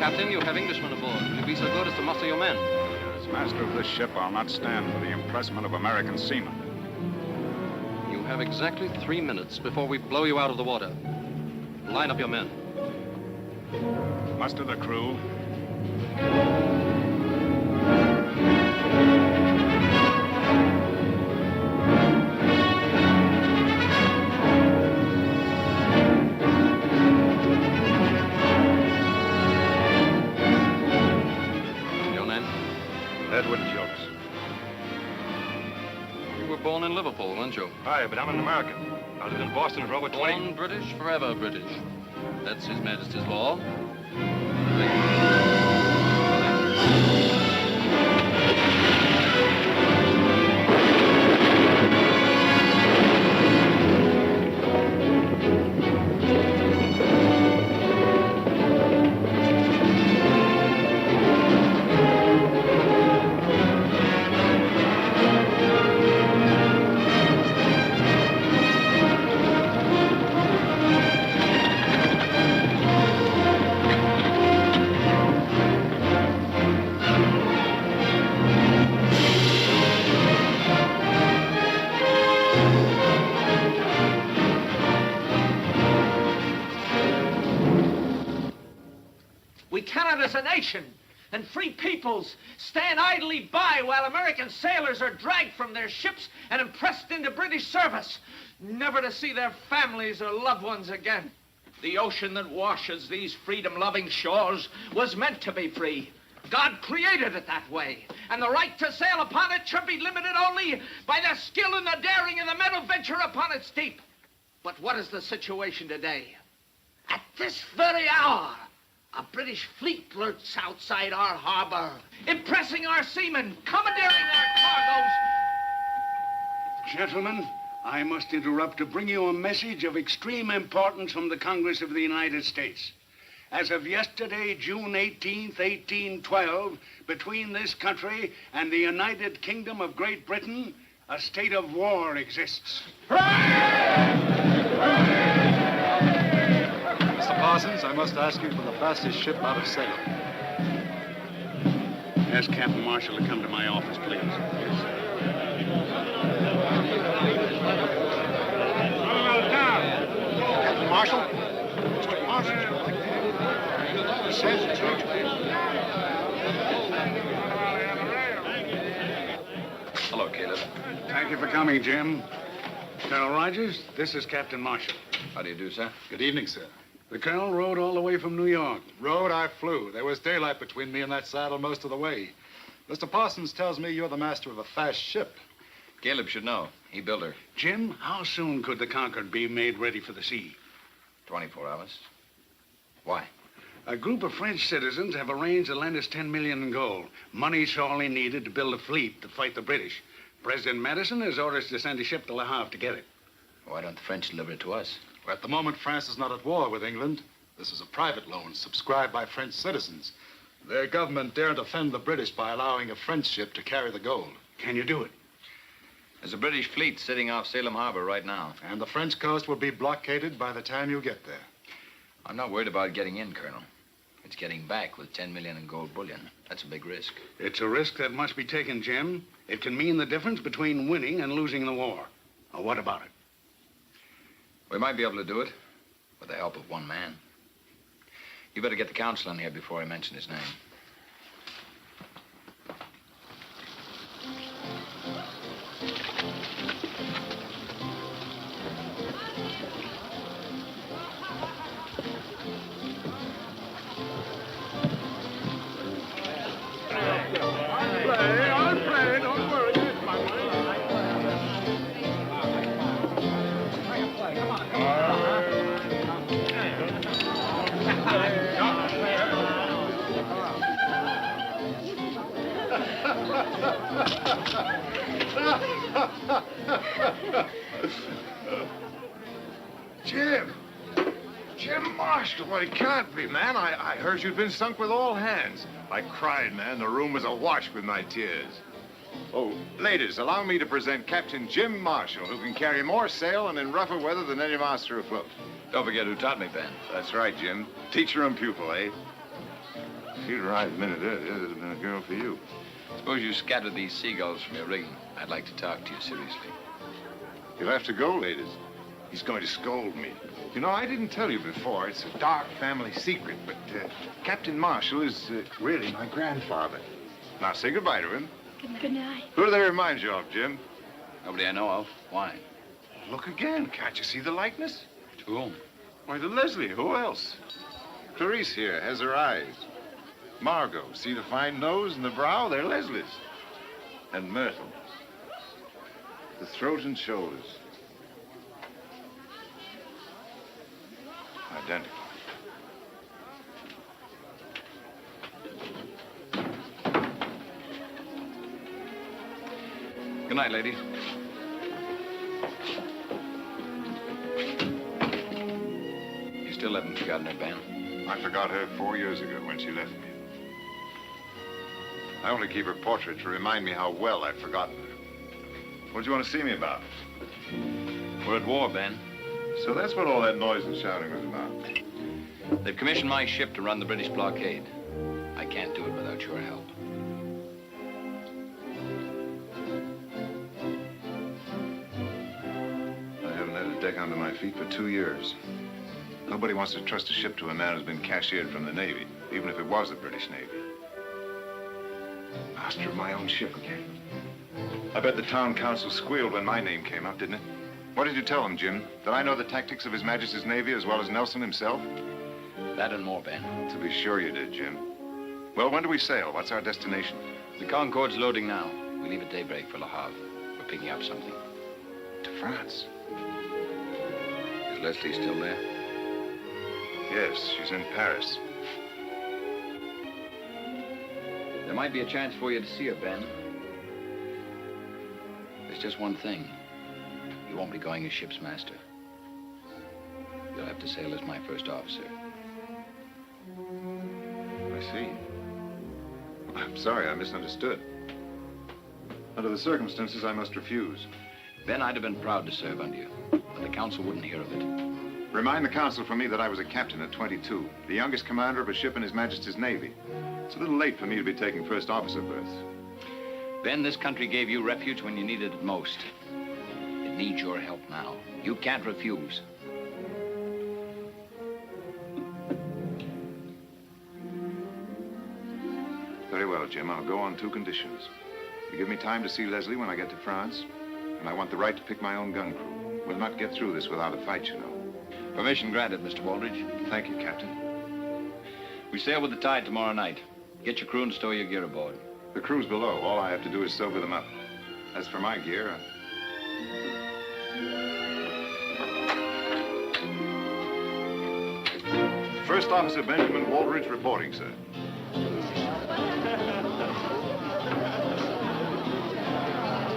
Captain, you have Englishmen aboard. Will you be so good as to muster your men? As master of this ship, I'll not stand for the impressment of American seamen. You have exactly 3 minutes before we blow you out of the water. Line up your men. Muster the crew. You were born in Liverpool, weren't you? Aye, but I'm an American. I lived in Boston for over 20... Born British, forever British. That's His Majesty's law. We cannot, as a nation and free peoples, stand idly by while American sailors are dragged from their ships and impressed into British service, never to see their families or loved ones again. The ocean that washes these freedom-loving shores was meant to be free. God created it that way, and the right to sail upon it should be limited only by the skill and the daring and the men who venture upon its deep. But what is the situation today? At this very hour, a British fleet lurks outside our harbor, impressing our seamen, commandeering our cargoes. Gentlemen, I must interrupt to bring you a message of extreme importance from the Congress of the United States. As of yesterday, June 18th, 1812, between this country and the United Kingdom of Great Britain, a state of war exists. Mr. Parsons, I must ask you for the fastest ship out of Salem. Ask Captain Marshall to come to my office, please. Yes, sir. Captain Marshall? Mr. Parsons, would like to have you. He says it's urgent. Hello, Caleb. Thank you for coming, Jim. Colonel Rogers, this is Captain Marshall. How do you do, sir? Good evening, sir. The colonel rode all the way from New York. Rode, I flew. There was daylight between me and that saddle most of the way. Mr. Parsons tells me you're the master of a fast ship. Caleb should know. He built her. Jim, how soon could the Concord be made ready for the sea? 24 hours. Why? A group of French citizens have arranged to lend us $10 million in gold. Money sorely needed to build a fleet to fight the British. President Madison has orders to send a ship to Le Havre to get it. Why don't the French deliver it to us? Well, at the moment, France is not at war with England. This is a private loan subscribed by French citizens. Their government daren't offend the British by allowing a French ship to carry the gold. Can you do it? There's a British fleet sitting off Salem Harbor right now. And the French coast will be blockaded by the time you get there. I'm not worried about getting in, Colonel. It's getting back with 10 million in gold bullion. That's a big risk. It's a risk that must be taken, Jim. It can mean the difference between winning and losing the war. Now, what about it? We might be able to do it with the help of one man. You better get the council in here before I mention his name. I'll play, don't worry. It's my money. Jim Marshall, well, it can't be, man. I heard you'd been sunk with all hands. I cried, man. The room was awash with my tears. Oh, ladies, allow me to present Captain Jim Marshall, who can carry more sail and in rougher weather than any master afloat. Don't forget who taught me, Ben. That's right, Jim. Teacher and pupil, eh? If you'd arrived a minute earlier, there'd have been a girl for you. Suppose you scattered these seagulls from your rigging. I'd like to talk to you seriously. You'll have to go, ladies. He's going to scold me. You know, I didn't tell you before. It's a dark family secret, but Captain Marshall is really my grandfather. Now, say goodbye to him. Good night. Who do they remind you of, Jim? Nobody I know of. Why? Look again. Can't you see the likeness? To whom? Why, to Leslie. Who else? Clarice here has her eyes. Margot, see the fine nose and the brow? They're Leslie's. And Myrtle. The throat and shoulders. Identical. Good night, ladies. You still haven't forgotten her, Ben? I forgot her 4 years ago when she left me. I only keep her portrait to remind me how well I've forgotten her. What do you want to see me about? We're at war, Ben. So that's what all that noise and shouting was about. They've commissioned my ship to run the British blockade. I can't do it without your help. I haven't had a deck under my feet for 2 years. Nobody wants to trust a ship to a man who's been cashiered from the Navy, even if it was the British Navy. Master of my own ship again. I bet the town council squealed when my name came up, didn't it? What did you tell them, Jim? That I know the tactics of His Majesty's Navy as well as Nelson himself? That and more, Ben. To be sure you did, Jim. Well, when do we sail? What's our destination? The Concorde's loading now. We leave at daybreak for Le Havre. We're picking up something. To France. Is Leslie still there? Yes, she's in Paris. There might be a chance for you to see her, Ben. There's just one thing. You won't be going as ship's master. You'll have to sail as my first officer. I see. I'm sorry, I misunderstood. Under the circumstances, I must refuse. Ben, I'd have been proud to serve under you, but the council wouldn't hear of it. Remind the council for me that I was a captain at 22, the youngest commander of a ship in His Majesty's Navy. It's a little late for me to be taking first officer berths. Ben, this country gave you refuge when you needed it most. It needs your help now. You can't refuse. Very well, Jim. I'll go on 2 conditions. You give me time to see Leslie when I get to France, and I want the right to pick my own gun crew. We'll not get through this without a fight, you know. Permission granted, Mr. Waldridge. Thank you, Captain. We sail with the tide tomorrow night. Get your crew and stow your gear aboard. The crew's below. All I have to do is sober them up. As for my gear, First Officer Benjamin Waldridge reporting, sir.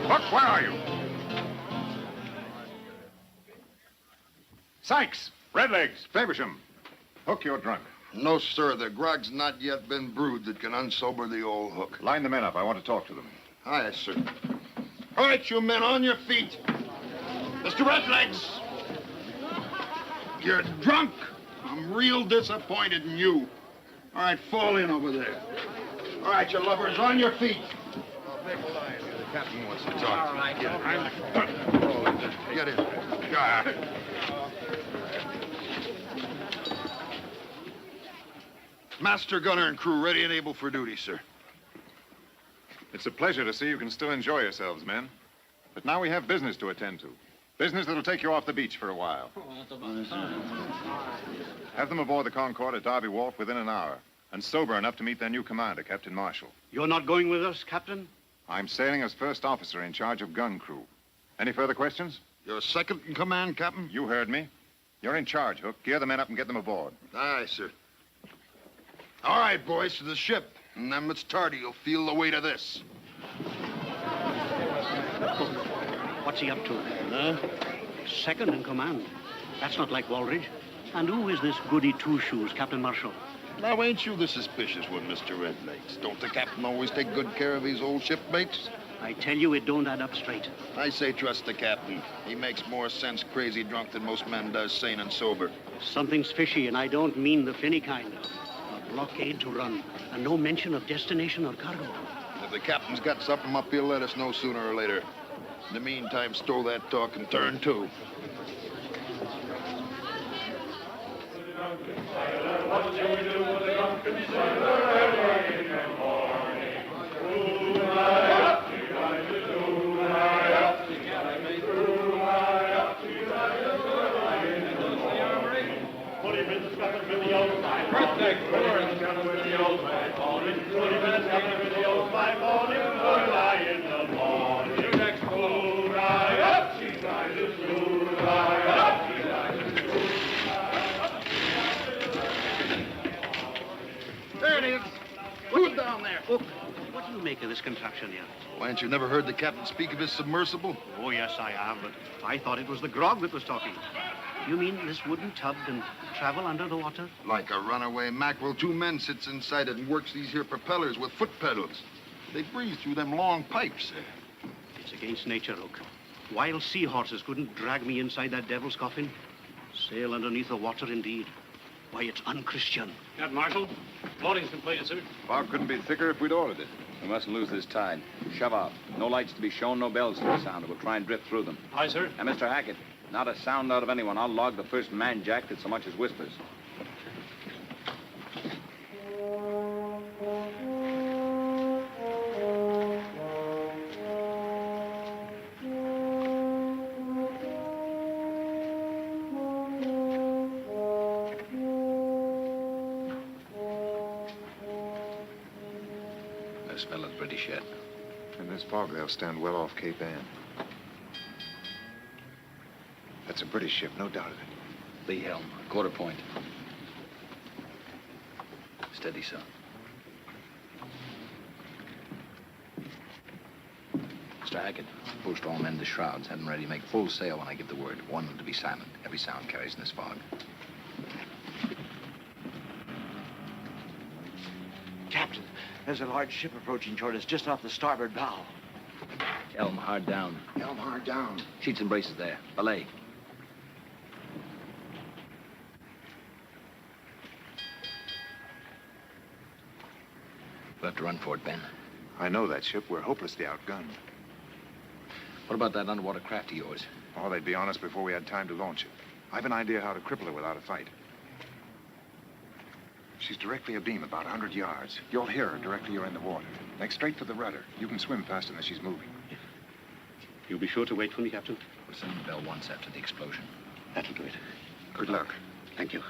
Hook, where are you? Sykes, Redlegs, Faversham, Hook, you're drunk. No, sir. The grog's not yet been brewed that can unsober the old Hook. Line the men up. I want to talk to them. Aye, sir. All right, you men, on your feet. Mr. Redlegs! You're drunk. I'm real disappointed in you. All right, fall in over there. All right, you lovers, on your feet. The captain wants to talk. All right, Get in. Master gunner and crew ready and able for duty, sir. It's a pleasure to see you can still enjoy yourselves, men. But now we have business to attend to. Business that'll take you off the beach for a while. Have them aboard the Concorde at Derby Wharf within an hour, and sober enough to meet their new commander, Captain Marshall. You're not going with us, Captain? I'm sailing as first officer in charge of gun crew. Any further questions? You're second in command, Captain? You heard me. You're in charge, Hook. Gear the men up and get them aboard. Aye, sir. All right, boys, to the ship. And then it's tardy. You'll feel the weight of this. What's he up to? Huh? Second in command. That's not like Waldridge. And who is this goody two-shoes, Captain Marshall? Now, ain't you the suspicious one, Mr. Redlegs? Don't the captain always take good care of his old shipmates? I tell you, it don't add up straight. I say trust the captain. He makes more sense crazy drunk than most men does sane and sober. Something's fishy, and I don't mean the finny kind. blockade to run, and no mention of destination or cargo. If the captain's got something up, he'll let us know sooner or later. In the meantime, stow that talk and turn to. What shall we do with the drunken sailor early in the morning? Up, put him in the scupper with the old pipe. Birthday, put him in the scupper with the old pipe on him. Put him in the scupper with the old pipe on him. Hooray in the morning. You next, hooray up, she rises, hooray up, she rises, There it is. Who's down there? Look, what do you make of this contraption here? Why, ain't you never heard the captain speak of his submersible? Oh, yes, I have, but I thought it was the grog that was talking. You mean this wooden tub can travel under the water? Like a runaway mackerel, 2 men sits inside it and works these here propellers with foot pedals. They breathe through them long pipes. It's against nature, Oak. Wild seahorses couldn't drag me inside that devil's coffin. Sail underneath the water, indeed. Why, it's unchristian. Captain Marshal, loading's completed, sir. Fog couldn't be thicker if we'd ordered it. We mustn't lose this tide. Shove off. No lights to be shown, no bells to be sounded. We'll try and drift through them. Aye, sir. And Mr. Hackett, not a sound out of anyone. I'll log the first man jack that so much as whispers. No smell of British yet. In this fog, they'll stand well off Cape Ann. That's a British ship, no doubt of it. Lee helm, quarter point. Steady, son. Mr. Hackett, post all men to shrouds. Have them ready to make full sail when I give the word. Warn them to be silent. Every sound carries in this fog. Captain, there's a large ship approaching toward us just off the starboard bow. Helm hard down. Helm hard down. Sheets and braces there. Belay. We'll have to run for it, Ben. I know that ship. We're hopelessly outgunned. What about that underwater craft of yours? Oh, they'd be on us before we had time to launch it. I've an idea how to cripple her without a fight. She's directly abeam, about 100 yards. You'll hear her directly you're in the water. Make straight for the rudder. You can swim faster than she's moving. You'll be sure to wait for me, Captain? We'll sound the bell once after the explosion. That'll do it. Good luck. Thank you.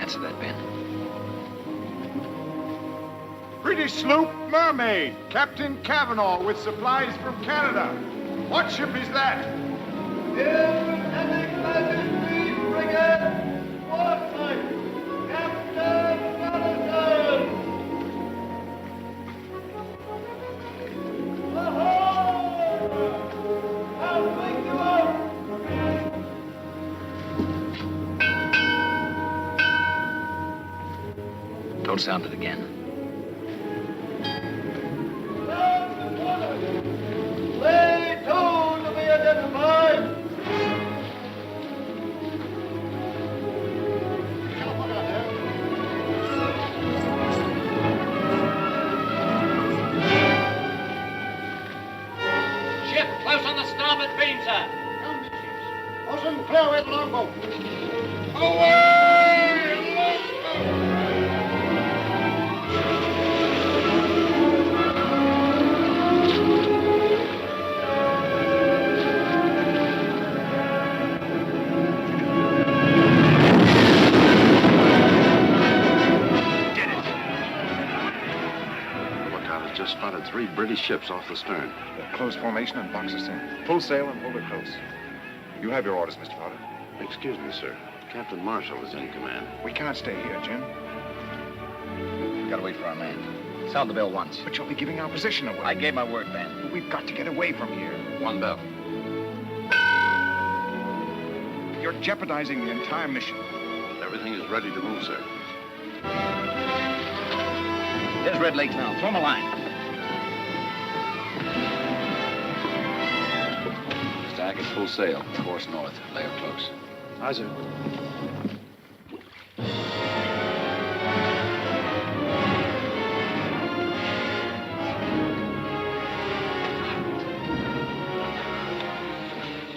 Answer that, Ben. British sloop Mermaid. Captain Cavanaugh with supplies from Canada. What ship is that? Don't sound it again. Ship close on the starboard beam, sir. Bosun, clear away the longboat. Lookout has just spotted 3 British ships off the stern. Close formation and box us in. Full sail and hold her close. You have your orders, Mr. Potter. Excuse me, sir. Captain Marshall is in command. We can't stay here, Jim. We gotta wait for our man. Sound the bell once. But you'll be giving our position away. I gave my word, Ben. We've got to get away from here. One bell. You're jeopardizing the entire mission. Everything is ready to move, sir. Red Lake now. Throw him a line. Stack is full sail. Course north. Lay her close. Aye, sir.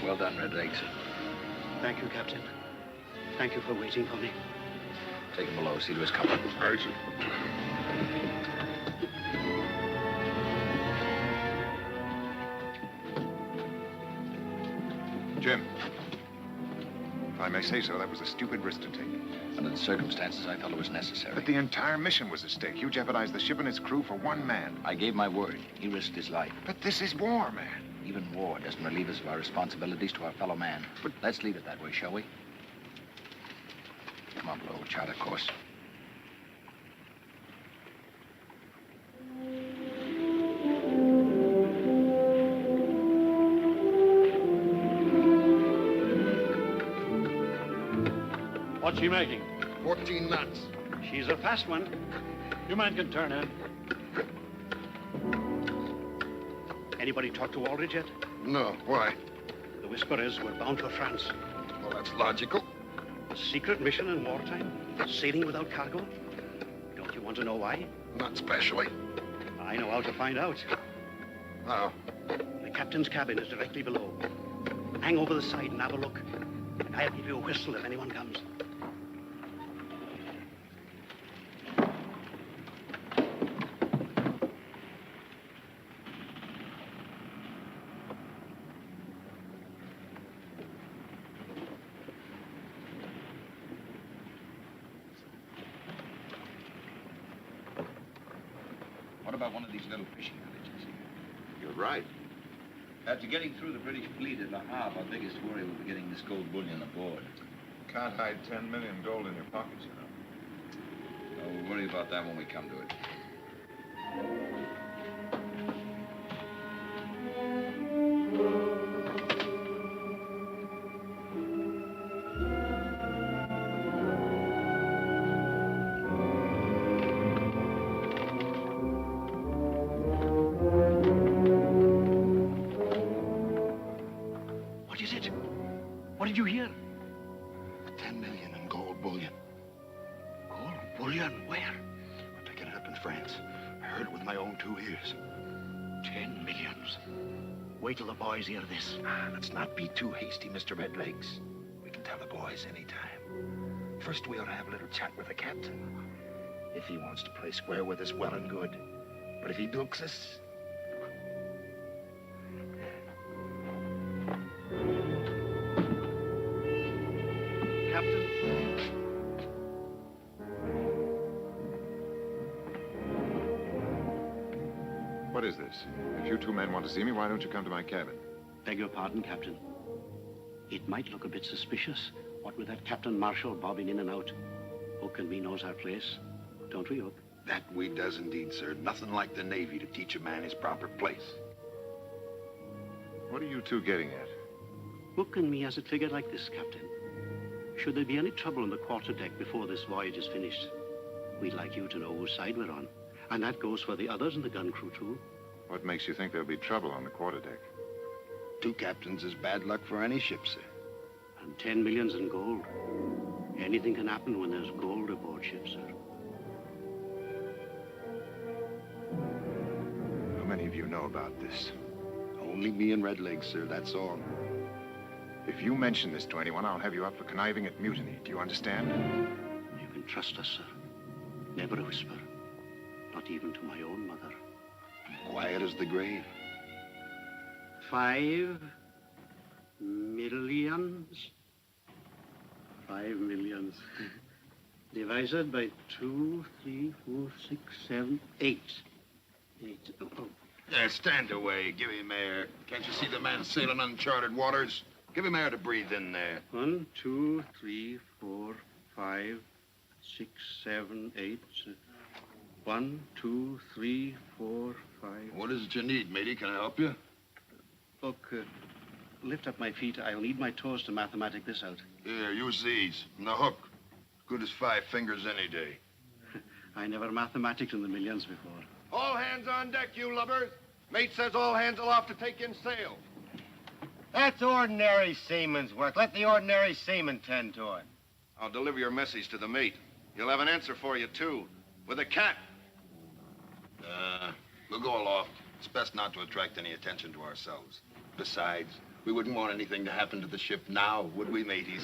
Well done, Red Lakes. Thank you, Captain. Thank you for waiting for me. Take him below. See to his comfort. Aye, sir. Jim, if I may say so, that was a stupid risk to take. Under the circumstances, I felt it was necessary. But the entire mission was at stake. You jeopardized the ship and its crew for one man. I gave my word. He risked his life. But this is war, man. Even war doesn't relieve us of our responsibilities to our fellow man. But let's leave it that way, shall we? Come on, below. Chart a course. What's she making? 14 knots. She's a fast one. You men can turn in. Anybody talk to Waldridge yet? No, why? The whisper is we're bound for France. Well, that's logical. A secret mission in wartime? Sailing without cargo? Don't you want to know why? Not especially. I know how to find out. How? The captain's cabin is directly below. Hang over the side and have a look. And I'll give you a whistle if anyone comes. What about one of these little fishing villages? You're right. After getting through the British fleet at Le Havre, our biggest worry will be getting this gold bullion aboard. Can't hide 10 million gold in your pockets, you know. No, we'll worry about that when we come to it. What is it? What did you hear? 10 million in gold bullion. Gold bullion? Where? We're picking it up in France. I heard it with my own 2 ears. 10 millions. Wait till the boys hear this. Let's not be too hasty, Mr. Redlegs. We can tell the boys anytime. First, we ought to have a little chat with the captain. If he wants to play square with us, well and good. But if he dukes us... Captain? What is this? If you 2 men want to see me, why don't you come to my cabin? Beg your pardon, Captain. It might look a bit suspicious, what with that Captain Marshall bobbing in and out. Hook and me knows our place. Don't we, Hook? That we does indeed, sir. Nothing like the Navy to teach a man his proper place. What are you 2 getting at? Hook and me has it figured like this, Captain. Should there be any trouble on the quarterdeck before this voyage is finished, we'd like you to know whose side we're on. And that goes for the others in the gun crew, too. What makes you think there'll be trouble on the quarterdeck? 2 captains is bad luck for any ship, sir. And 10 millions in gold. Anything can happen when there's gold aboard ship, sir. How many of you know about this? Only me and Redlegs, sir, that's all. If you mention this to anyone, I'll have you up for conniving at mutiny. Do you understand? You can trust us, sir. Never a whisper. Not even to my own mother. Quiet as the grave. 5 millions. 5 millions. Divided by 2, 3, 4, 6, 7, 8. 8. Oh. Yeah, stand away. Give him air. Can't you see the man sailing uncharted waters? Give him air to breathe in there. 1, 2, 3, 4, 5, 6, 7, 8. 1, 2, 3, 4, 5. What is it you need, matey? Can I help you? Look, lift up my feet. I'll need my toes to mathematic this out. Here, use these. And the hook. Good as 5 fingers any day. I never mathematics in the millions before. All hands on deck, you lubbers. Mate says all hands aloft to take in sail. That's ordinary seaman's work. Let the ordinary seaman tend to it. I'll deliver your message to the mate. He'll have an answer for you, too. With a cat. We'll go aloft. It's best not to attract any attention to ourselves. Besides, we wouldn't want anything to happen to the ship now, would we, mateys?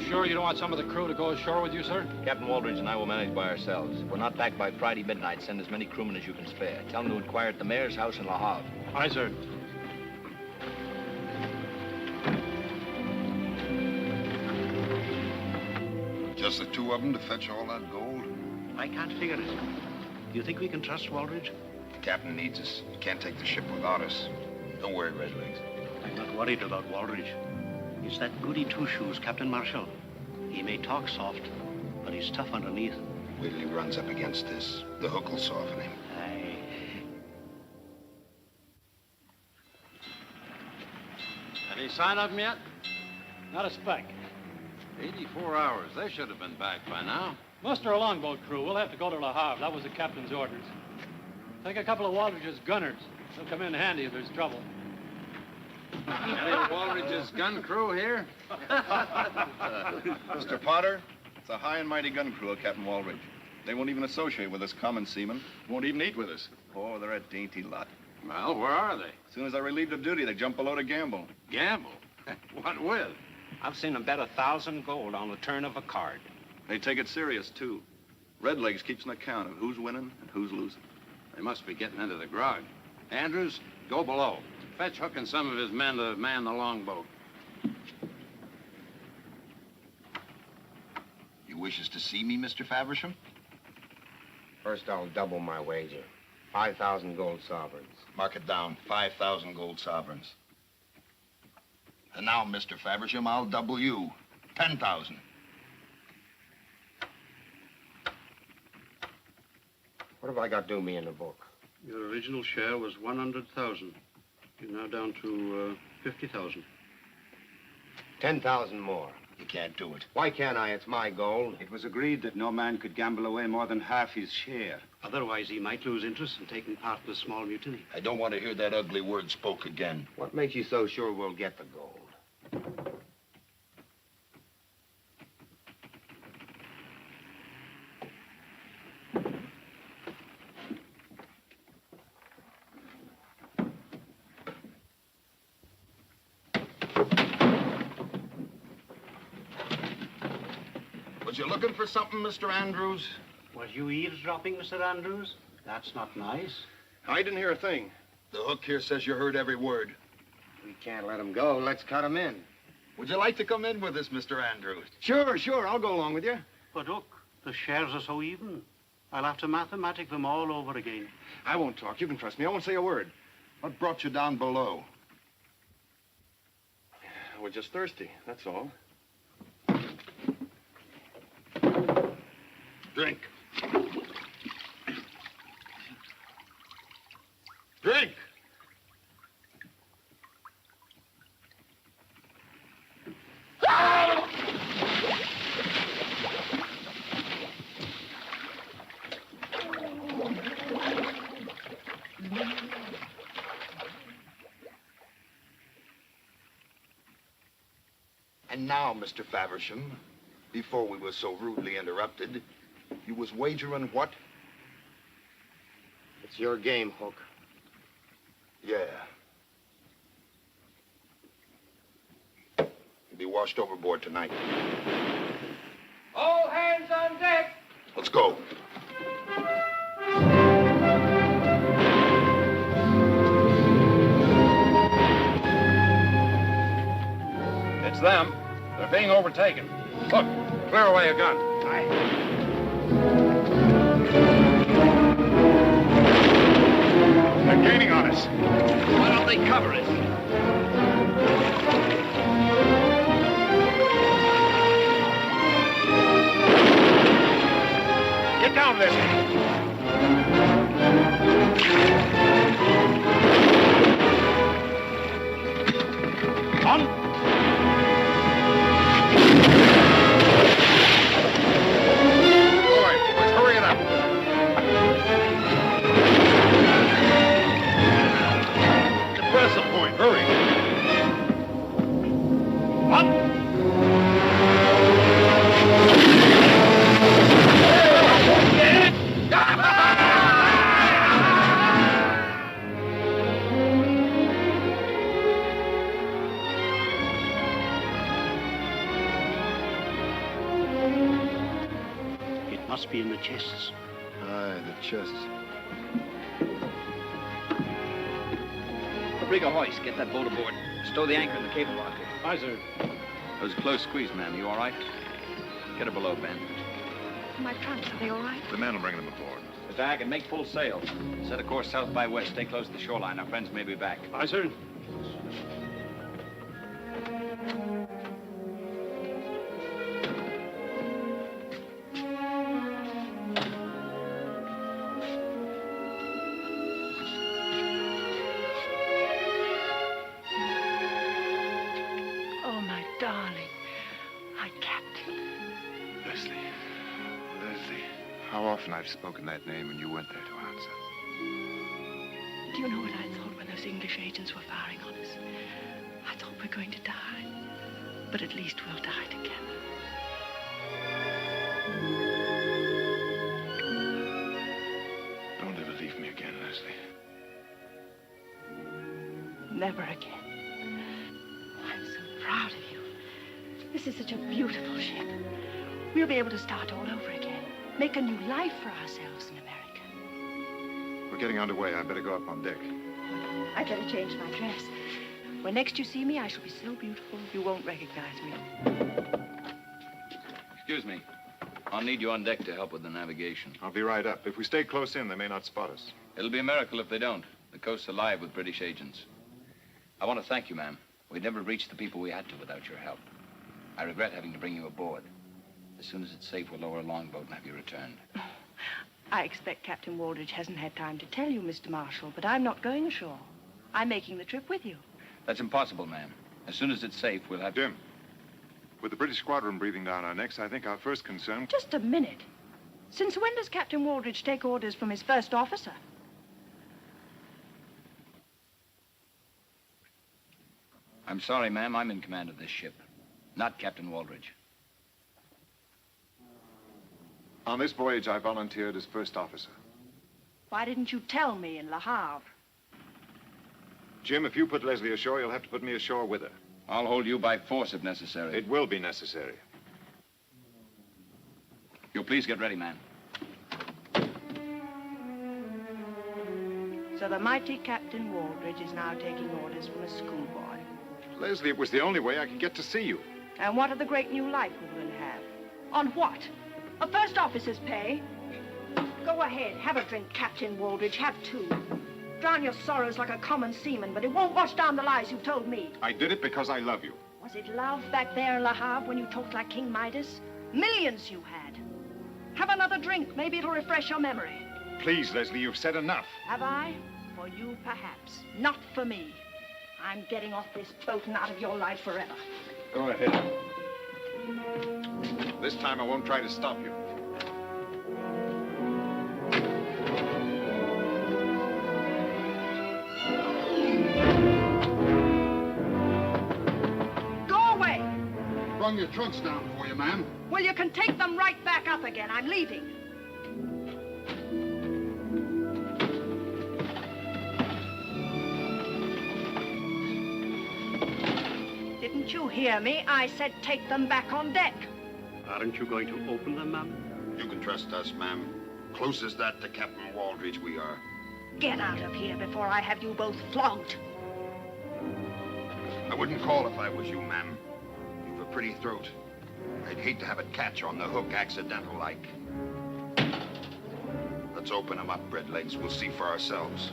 Sure you don't want some of the crew to go ashore with you, sir? Captain Waldridge and I will manage by ourselves. If we're not back by Friday midnight, send as many crewmen as you can spare. Tell them to inquire at the mayor's house in Le Havre. Aye, sir. Just the two of them to fetch all that gold? I can't figure it. Do you think we can trust Waldridge? The captain needs us. He can't take the ship without us. Don't worry, Redlegs. I'm not worried about Waldridge. It's that goody two-shoes, Captain Marshall. He may talk soft, but he's tough underneath. Wait till he runs up against this. The hook will soften him. Aye. Any sign of him yet? Not a speck. 84 hours. They should have been back by now. Muster a longboat crew. We'll have to go to Le Havre. That was the captain's orders. Take a couple of Waldridge's gunners. They'll come in handy if there's trouble. Any of Waldridge's gun crew here? Mr. Potter, it's a high and mighty gun crew of Captain Waldridge. They won't even associate with us common seamen. Won't even eat with us. Oh, they're a dainty lot. Well, where are they? As soon as they're relieved of duty, they jump below to gamble. Gamble? What with? I've seen them bet 1,000 gold on the turn of a card. They take it serious, too. Redlegs keeps an account of who's winning and who's losing. They must be getting into the grog. Andrews, go below. Fetch Hook and some of his men to man the longboat. You wishes to see me, Mr. Faversham? First, I'll double my wager. 5,000 gold sovereigns. Mark it down. 5,000 gold sovereigns. And now, Mr. Faversham, I'll double you. 10,000. What have I got due me in the book? Your original share was 100,000. You're now down to 50,000. 10,000 more. You can't do it. Why can't I? It's my gold. It was agreed that no man could gamble away more than half his share. Otherwise, he might lose interest in taking part in the small mutiny. I don't want to hear that ugly word spoke again. What makes you so sure we'll get the gold? Was you looking for something, Mr. Andrews? Was you eavesdropping, Mr. Andrews? That's not nice. I didn't hear a thing. The hook here says you heard every word. We can't let him go. Let's cut him in. Would you like to come in with us, Mr. Andrews? Sure. I'll go along with you. But look, the shares are so even. I'll have to mathematic them all over again. I won't talk. You can trust me. I won't say a word. What brought you down below? We're just thirsty, that's all. Drink. Drink! And now, Mr. Faversham, before we were so rudely interrupted, you was wagering what? It's your game, Hook. Yeah. You'll be washed overboard tonight. All hands on deck. Let's go. It's them. They're being overtaken. Look, clear away a gun. Aye. gaining on us. Why don't they cover it? Get down, Leslie. On. All right, boys, hurry it up. Press the point, hurry. It must be in the chests. Aye, the chests. Rig a hoist. Get that boat aboard. Stow the anchor in the cable locker. Aye, sir. That was a close squeeze, ma'am. You all right? Get her below, Ben. My trunks, are they all right? The men will bring them aboard. Attack and make full sail. Set a course south by west. Stay close to the shoreline. Our friends may be back. Aye, sir. Oh, my darling. My captain. Leslie. Leslie. How often I've spoken that name and you weren't there to answer. Do you know what I thought when those English agents were firing on us? I thought we're going to die. But at least we'll die together. Don't ever leave me again, Leslie. Never again. I'm so proud of you. This is such a beautiful ship. We'll be able to start all over again. Make a new life for ourselves in America. We're getting underway. I better go up on deck. I'd better change my dress. When next you see me, I shall be so beautiful you won't recognize me. Excuse me. I'll need you on deck to help with the navigation. I'll be right up. If we stay close in, they may not spot us. It'll be a miracle if they don't. The coast's alive with British agents. I want to thank you, ma'am. We'd never reached the people we had to without your help. I regret having to bring you aboard. As soon as it's safe, we'll lower a longboat and have you returned. I expect Captain Waldridge hasn't had time to tell you, Mr. Marshall, but I'm not going ashore. I'm making the trip with you. That's impossible, ma'am. As soon as it's safe, we'll have... Jim, with the British squadron breathing down our necks, I think our first concern... Just a minute. Since when does Captain Waldridge take orders from his first officer? I'm sorry, ma'am. I'm in command of this ship, not Captain Waldridge. On this voyage, I volunteered as first officer. Why didn't you tell me in Le Havre? Jim, if you put Leslie ashore, you'll have to put me ashore with her. I'll hold you by force if necessary. It will be necessary. You'll please get ready, ma'am. So the mighty Captain Waldridge is now taking orders from a schoolboy. Leslie, it was the only way I could get to see you. And what of the great new life we're going to have? On what? A first officer's pay? Go ahead, have a drink, Captain Waldridge, have two. Drown your sorrows like a common seaman, but it won't wash down the lies you've told me. I did it because I love you. Was it love back there in Le Havre when you talked like King Midas? Millions you had. Have another drink, maybe it'll refresh your memory. Please, Leslie, you've said enough. Have I? For you, perhaps. Not for me. I'm getting off this boat and out of your life forever. Go ahead. This time I won't try to stop you. Go away! Brung your trunks down for you, ma'am. Well, you can take them right back up again. I'm leaving. Didn't you hear me? I said take them back on deck. Aren't you going to open them, ma'am? You can trust us, ma'am. Close as that to Captain Waldridge we are. Get out of here before I have you both flogged. I wouldn't call if I was you, ma'am. You've a pretty throat. I'd hate to have it catch on the hook accidental-like. Let's open them up, Breadlegs. We'll see for ourselves.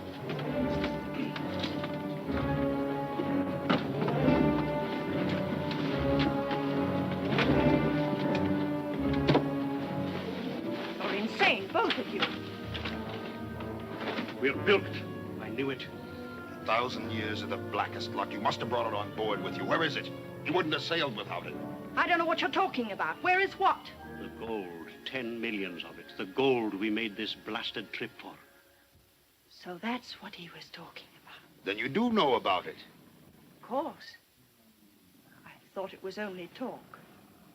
You're insane, both of you. We're bilked. I knew it. 1,000 years of the blackest luck. You must have brought it on board with you. Where is it? You wouldn't have sailed without it. I don't know what you're talking about. Where is what? The gold, 10 millions of it. The gold we made this blasted trip for. So that's what he was talking about. Then you do know about it. Of course. I thought it was only talk.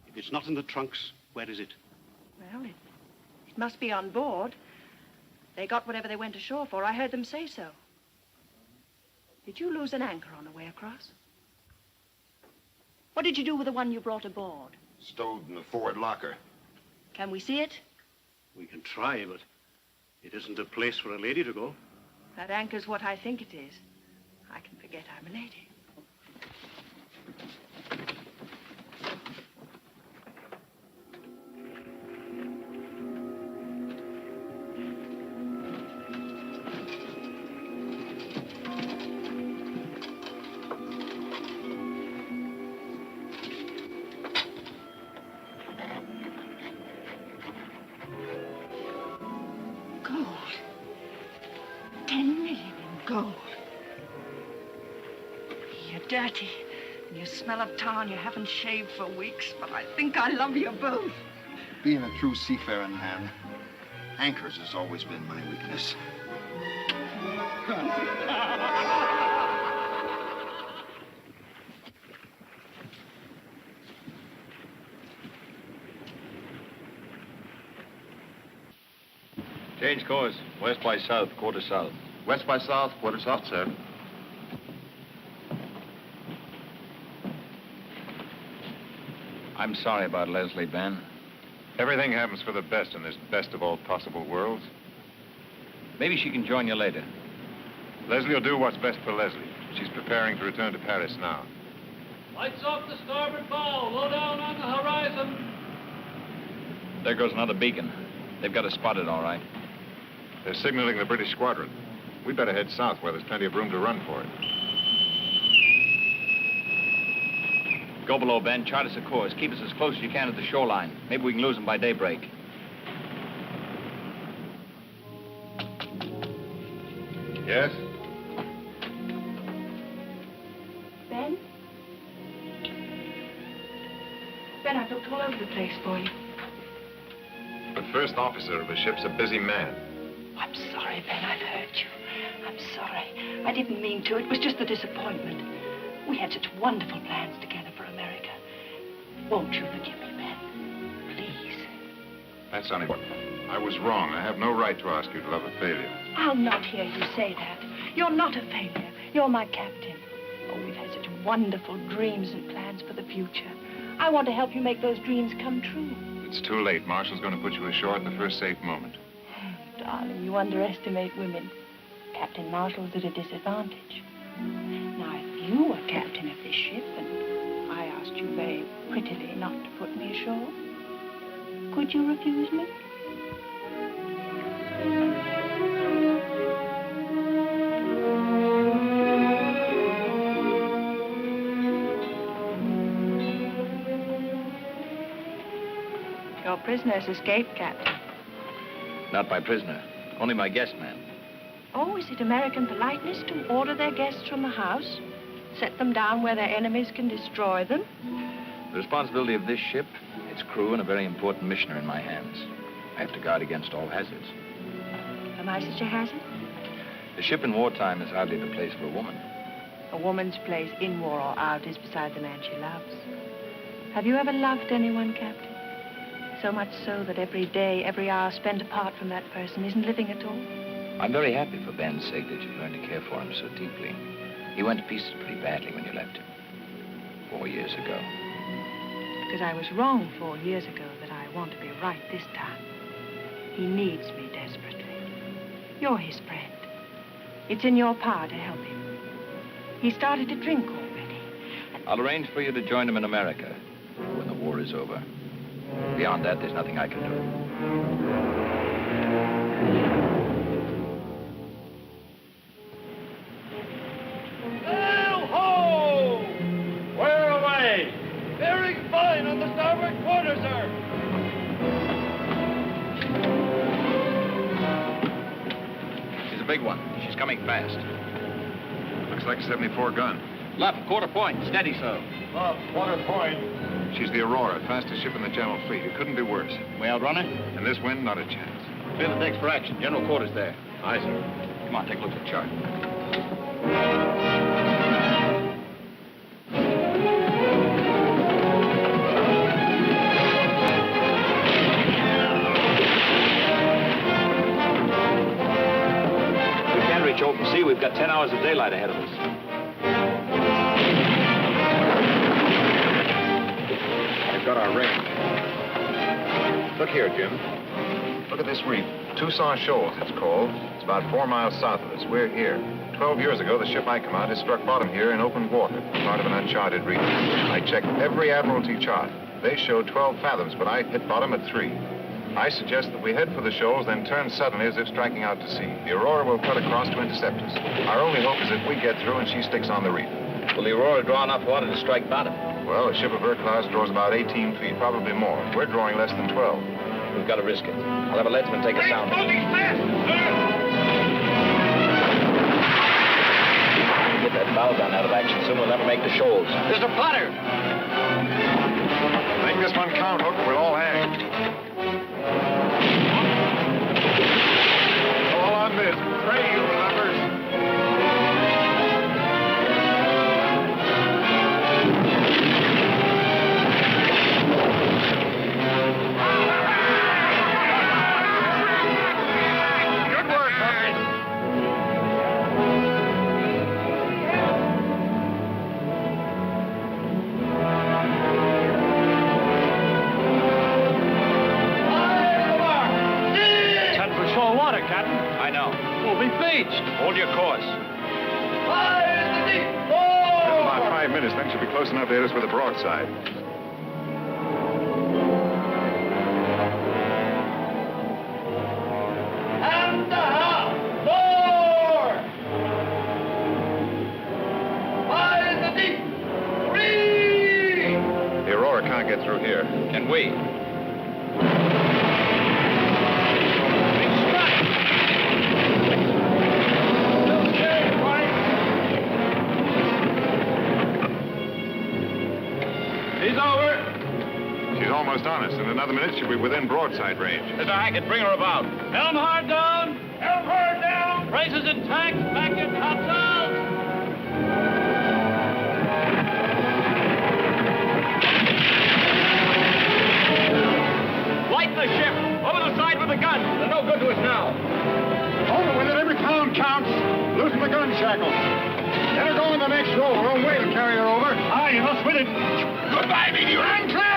If it's not in the trunks, where is it? Well, it must be on board. They got whatever they went ashore for. I heard them say so. Did you lose an anchor on the way across? What did you do with the one you brought aboard? Stowed in the forward locker. Can we see it? We can try, but it isn't a place for a lady to go. That anchor's what I think it is. I can forget I'm a lady. Gold. You're dirty, and you smell of tar, and you haven't shaved for weeks, but I think I love you both. Being a true seafaring man, anchors has always been my weakness. Change course. West by south, quarter south. West by south, quarter south, sir. I'm sorry about Leslie, Ben. Everything happens for the best in this best of all possible worlds. Maybe she can join you later. Leslie will do what's best for Leslie. She's preparing to return to Paris now. Lights off the starboard bow. Low down on the horizon. There goes another beacon. They've got us spotted, all right. They're signaling the British squadron. We better head south where there's plenty of room to run for it. Go below, Ben. Chart us a course. Keep us as close as you can to the shoreline. Maybe we can lose them by daybreak. Yes? Ben? Ben, I've looked all over the place for you. The first officer of a ship's a busy man. I'm sorry, Ben. I've hurt you. I'm sorry. I didn't mean to. It was just the disappointment. We had such wonderful plans together for America. Won't you forgive me, Ben? Please. That's only what. I was wrong. I have no right to ask you to love a failure. I'll not hear you say that. You're not a failure. You're my captain. Oh, we've had such wonderful dreams and plans for the future. I want to help you make those dreams come true. It's too late. Marshall's going to put you ashore at the first safe moment. Darling, you underestimate women. Captain Marshall's at a disadvantage. Now, if you were captain of this ship and I asked you very prettily not to put me ashore, could you refuse me? Your prisoner's escaped, Captain. Not my prisoner. Only my guest man. Oh, is it American politeness to order their guests from the house? Set them down where their enemies can destroy them? The responsibility of this ship, its crew, and a very important mission are in my hands. I have to guard against all hazards. Am I such a hazard? The ship in wartime is hardly the place for a woman. A woman's place in war or out is beside the man she loves. Have you ever loved anyone, Captain? So much so that every day, every hour spent apart from that person isn't living at all? I'm very happy for Ben's sake that you've learned to care for him so deeply. He went to pieces pretty badly when you left him. 4 years ago. Because I was wrong 4 years ago that I want to be right this time. He needs me desperately. You're his friend. It's in your power to help him. He started to drink already. I'll arrange for you to join him in America when the war is over. Beyond that, there's nothing I can do. big one. She's coming fast. Looks like a 74 gun. Left, quarter point. Steady, sir. Left, quarter point. She's the Aurora, fastest ship in the General Fleet. It couldn't do worse. We outrun her? In this wind, not a chance. Clear the decks for action. General quarters there. Aye, sir. Come on, take a look at the chart. We can't reach open sea. We've got 10 hours of daylight ahead of us. We've got our range. Look here, Jim. Look at this reef. Tucson Shoals, it's called. It's about 4 miles south of us. We're here. 12 years ago, the ship I commanded struck bottom here in open water, part of an uncharted reef. I checked every Admiralty chart. They showed 12 fathoms, but I hit bottom at 3. I suggest that we head for the shoals, then turn suddenly as if striking out to sea. The Aurora will cut across to intercept us. Our only hope is if we get through and she sticks on the reef. Will the Aurora draw enough water to strike bottom? Well, a ship of her class draws about 18 feet, probably more. We're drawing less than 12. We've got to risk it. I'll have a leadsman take a sound. Get that bow gun out of action soon, we'll never make the shoals. There's a plotter! Make this one count, Hook. We'll all hang. All on this. Pray, you lovers. Hold your course. About 5 minutes, then she'll be close enough to hit us with a broadside. And the half. 4. 5 in the deep. 3. The Aurora can't get through here. Can we? Almost on us. In another minute, she'll be within broadside range. Mr. Hackett, bring her about. Helm hard down! Helm hard down! Braces intact! Back your topsails! Light the ship! Over the side with the gun! They're no good to us now. Over with it. Every pound counts. Loosen the gun shackles. Let her go in the next row. Her own way to carry her over. Aye, you must with it. Goodbye, meteor. And clear!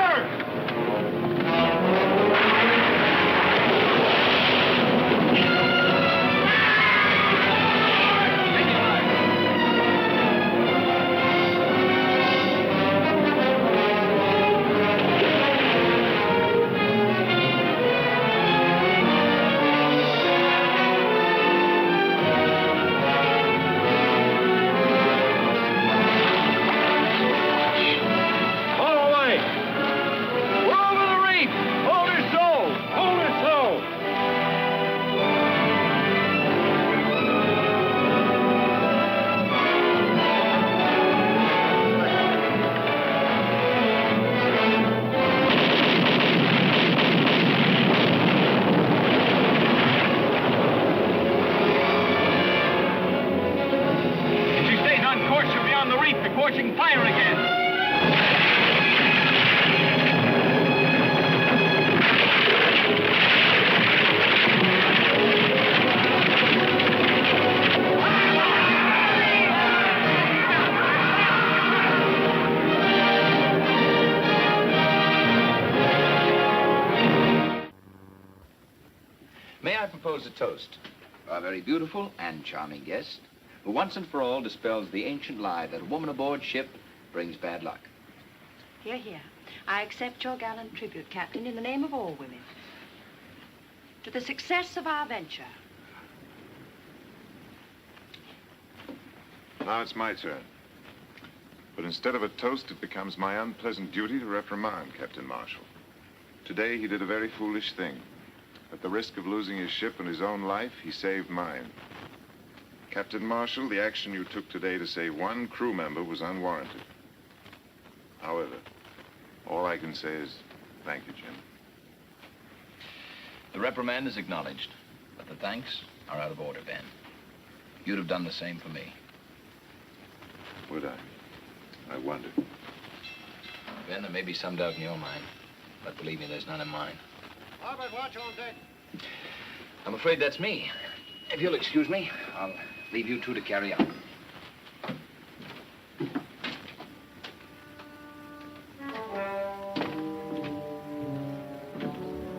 May I propose a toast? Our very beautiful and charming guest, who once and for all dispels the ancient lie that a woman aboard ship brings bad luck. Hear, hear. I accept your gallant tribute, Captain, in the name of all women. To the success of our venture. Now it's my turn. But instead of a toast, it becomes my unpleasant duty to reprimand Captain Marshall. Today, he did a very foolish thing. At the risk of losing his ship and his own life, he saved mine. Captain Marshall, the action you took today to save one crew member was unwarranted. However, all I can say is thank you, Jim. The reprimand is acknowledged, but the thanks are out of order, Ben. You'd have done the same for me. Would I? I wonder. Ben, there may be some doubt in your mind, but believe me, there's none in mine. Albert, watch on deck. I'm afraid that's me. If you'll excuse me, I'll leave you two to carry on.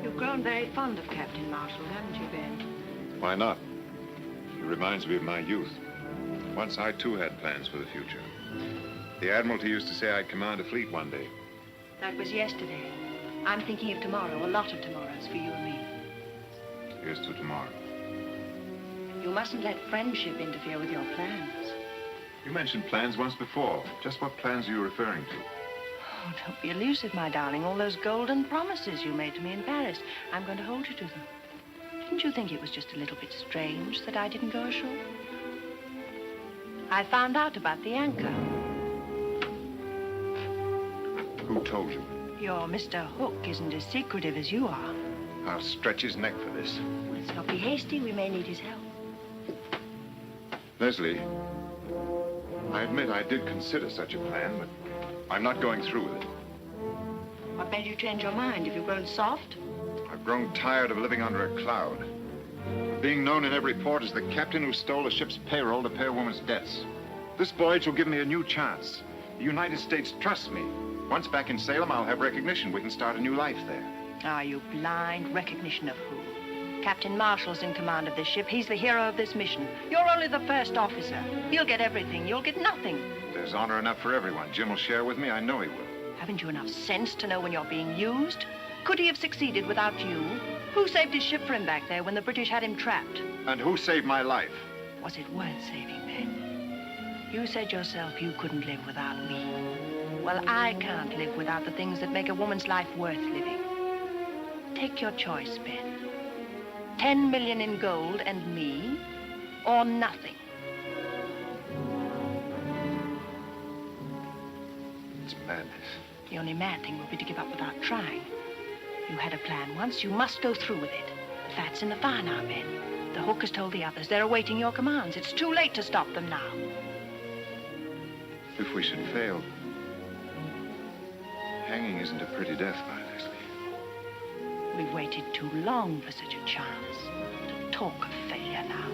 You've grown very fond of Captain Marshall, haven't you, Ben? Why not? He reminds me of my youth. Once I, too, had plans for the future. The Admiralty used to say I'd command a fleet one day. That was yesterday. I'm thinking of tomorrow, a lot of tomorrows for you and me. Here's to tomorrow. You mustn't let friendship interfere with your plans. You mentioned plans once before. Just what plans are you referring to? Oh, don't be elusive, my darling. All those golden promises you made to me in Paris. I'm going to hold you to them. Didn't you think it was just a little bit strange that I didn't go ashore? I found out about the anchor. Who told you? Your Mr. Hook isn't as secretive as you are. I'll stretch his neck for this. Let's not be hasty. We may need his help. Leslie, I admit I did consider such a plan, but I'm not going through with it. What made you change your mind? Have you grown soft? I've grown tired of living under a cloud. Being known in every port as the captain who stole a ship's payroll to pay a woman's debts. This voyage will give me a new chance. The United States trusts me. Once back in Salem, I'll have recognition. We can start a new life there. Are you blind? Recognition of who? Captain Marshall's in command of this ship. He's the hero of this mission. You're only the first officer. He'll get everything. You'll get nothing. There's honor enough for everyone. Jim will share with me. I know he will. Haven't you enough sense to know when you're being used? Could he have succeeded without you? Who saved his ship for him back there when the British had him trapped? And who saved my life? Was it worth saving, Ben? You said yourself you couldn't live without me. Well, I can't live without the things that make a woman's life worth living. Take your choice, Ben. 10 million in gold and me, or nothing. It's madness. The only mad thing would be to give up without trying. You had a plan once, you must go through with it. The fat's in the fire now, Ben. The Hook has told the others they're awaiting your commands. It's too late to stop them now. If we should fail, hanging isn't a pretty death, my Leslie. We've waited too long for such a chance. Don't talk of failure now.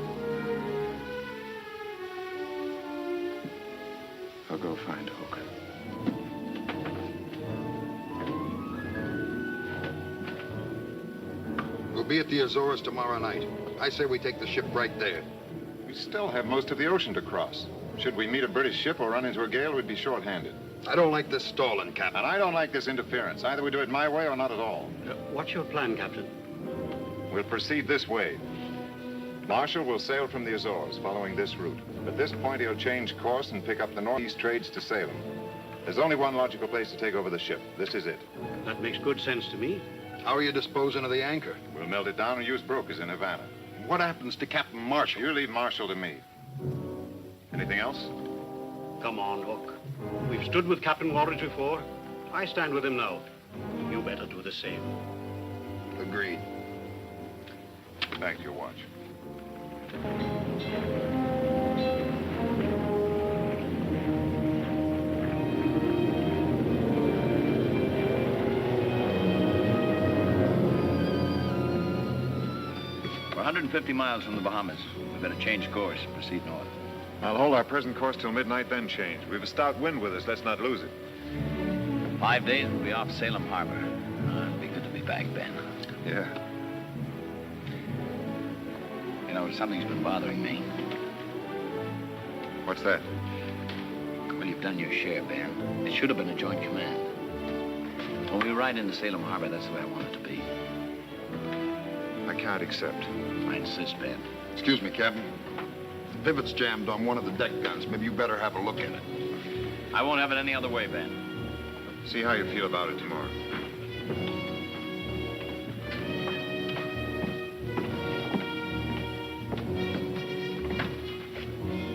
I'll go find Hook. We'll be at the Azores tomorrow night. I say we take the ship right there. We still have most of the ocean to cross. Should we meet a British ship or run into a gale, we'd be short-handed. I don't like this stalling, Captain. And I don't like this interference. Either we do it my way or not at all. What's your plan, Captain? We'll proceed this way. Marshall will sail from the Azores, following this route. At this point, he'll change course and pick up the northeast trades to Salem. There's only one logical place to take over the ship. This is it. That makes good sense to me. How are you disposing of the anchor? We'll melt it down and use brokers in Havana. What happens to Captain Marshall? You leave Marshall to me. Anything else? Come on, Hook. We've stood with Captain Waldridge before. I stand with him now. You better do the same. Agreed. Back to your watch. We're 150 miles from the Bahamas. We better change course, proceed north. I'll hold our present course till midnight, then change. We've a stout wind with us. Let's not lose it. 5 days, we'll be off Salem Harbor. It'll be good to be back, Ben. Yeah. You know, something's been bothering me. What's that? Well, you've done your share, Ben. It should have been a joint command. When we ride into Salem Harbor, that's the way I want it to be. I can't accept. I insist, Ben. Excuse me, Captain. The pivot's jammed on one of the deck guns. Maybe you better have a look at it. I won't have it any other way, Ben. See how you feel about it tomorrow.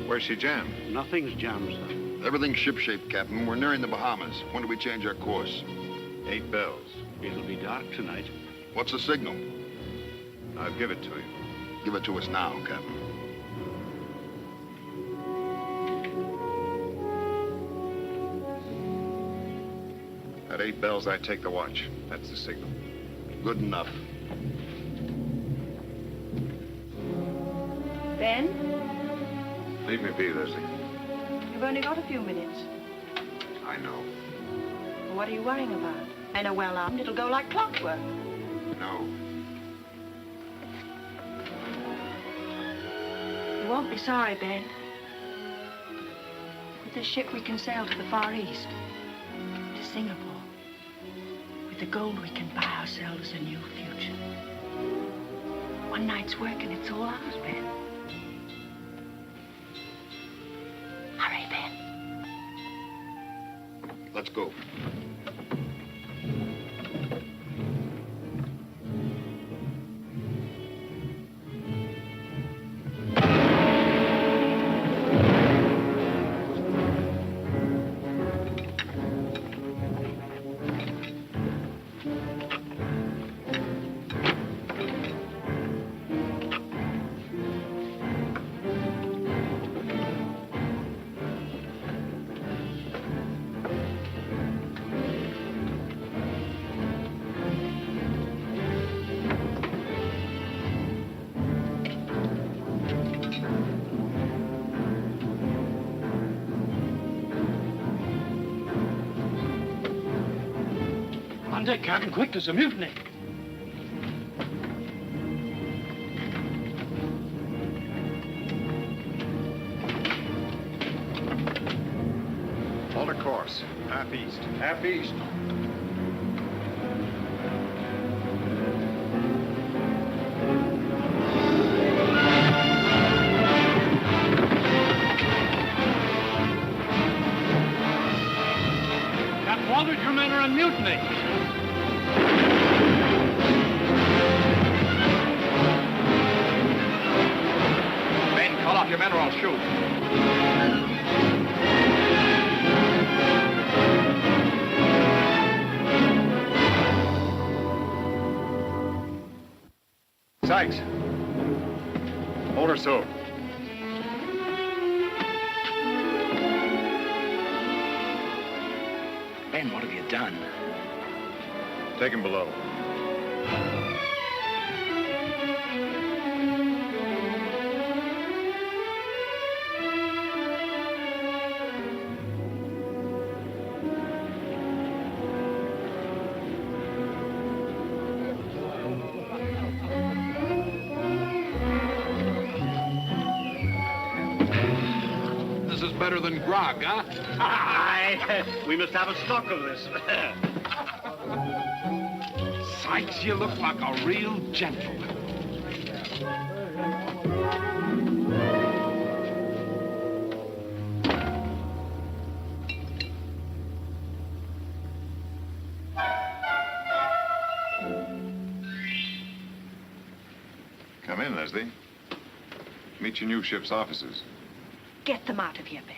Where's she jammed? Nothing's jammed, sir. Everything's shipshape, Captain. We're nearing the Bahamas. When do we change our course? 8 bells. It'll be dark tonight. What's the signal? I'll give it to you. Give it to us now, Captain. At 8 bells, I take the watch. That's the signal. Good enough. Ben, Leave me be, Leslie. you've only got a few minutes. I know. What are you worrying about? Men are well armed. It'll go like clockwork. No. You won't be sorry, Ben. With this ship, we can sail to the Far East, to Singapore. With the gold, we can buy ourselves a new future. One night's work, and it's all ours, Ben. Hurry, Ben. Let's go. On deck, Captain, quick, there's a mutiny. Alter course. Half east. Half east. Captain Waldridge, your men are in mutiny. Ben, call off your men or I'll shoot. Sykes. Hold her so. Ben, what have you done? Take him below. This is better than grog, huh? Aye, we must have a stock of this. Sykes, you look like a real gentleman. Come in, Leslie. Meet your new ship's officers. Get them out of here, Ben.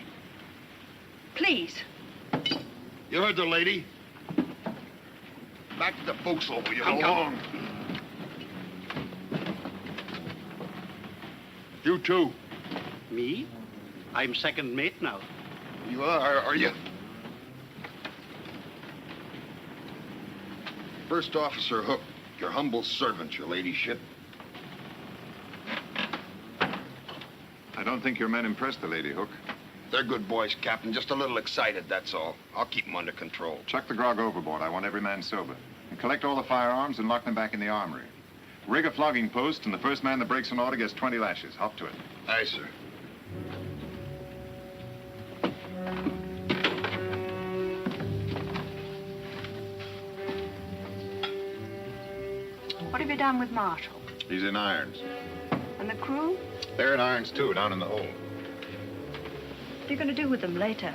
Please. You heard the lady. Back to the forecastle, will you? Come along. You too. Me? I'm second mate now. You are you? First Officer Hook, your humble servant, your ladyship. I don't think your men impressed the lady, Hook. They're good boys, Captain. Just a little excited, that's all. I'll keep them under control. Chuck the grog overboard. I want every man sober. And collect all the firearms and lock them back in the armory. Rig a flogging post, and the first man that breaks an order gets 20 lashes. Hop to it. Aye, sir. What have you done with Marshall? He's in irons. And the crew? They're in irons, too, down in the hold. What are you going to do with them later?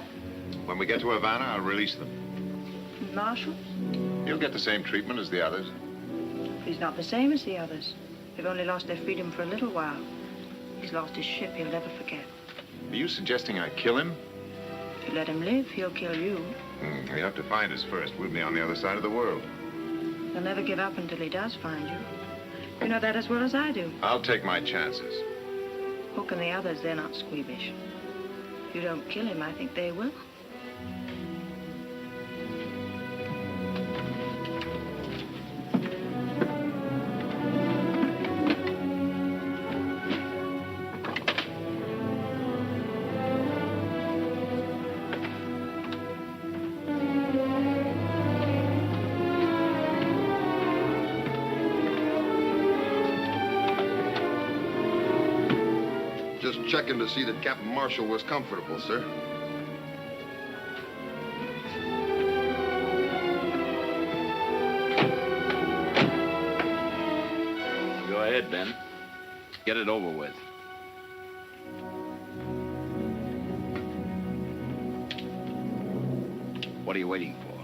When we get to Havana, I'll release them. Marshall? You'll get the same treatment as the others. He's not the same as the others. They've only lost their freedom for a little while. He's lost his ship he'll never forget. Are you suggesting I kill him? If you let him live, he'll kill you. He'll have to find us first. We'll be on the other side of the world. He'll never give up until he does find you. You know that as well as I do. I'll take my chances. Hook and the others, they're not squeamish. If you don't kill him, I think they will. Just checking to see that Captain Marshall was comfortable, sir. Go ahead, Ben. Get it over with. What are you waiting for?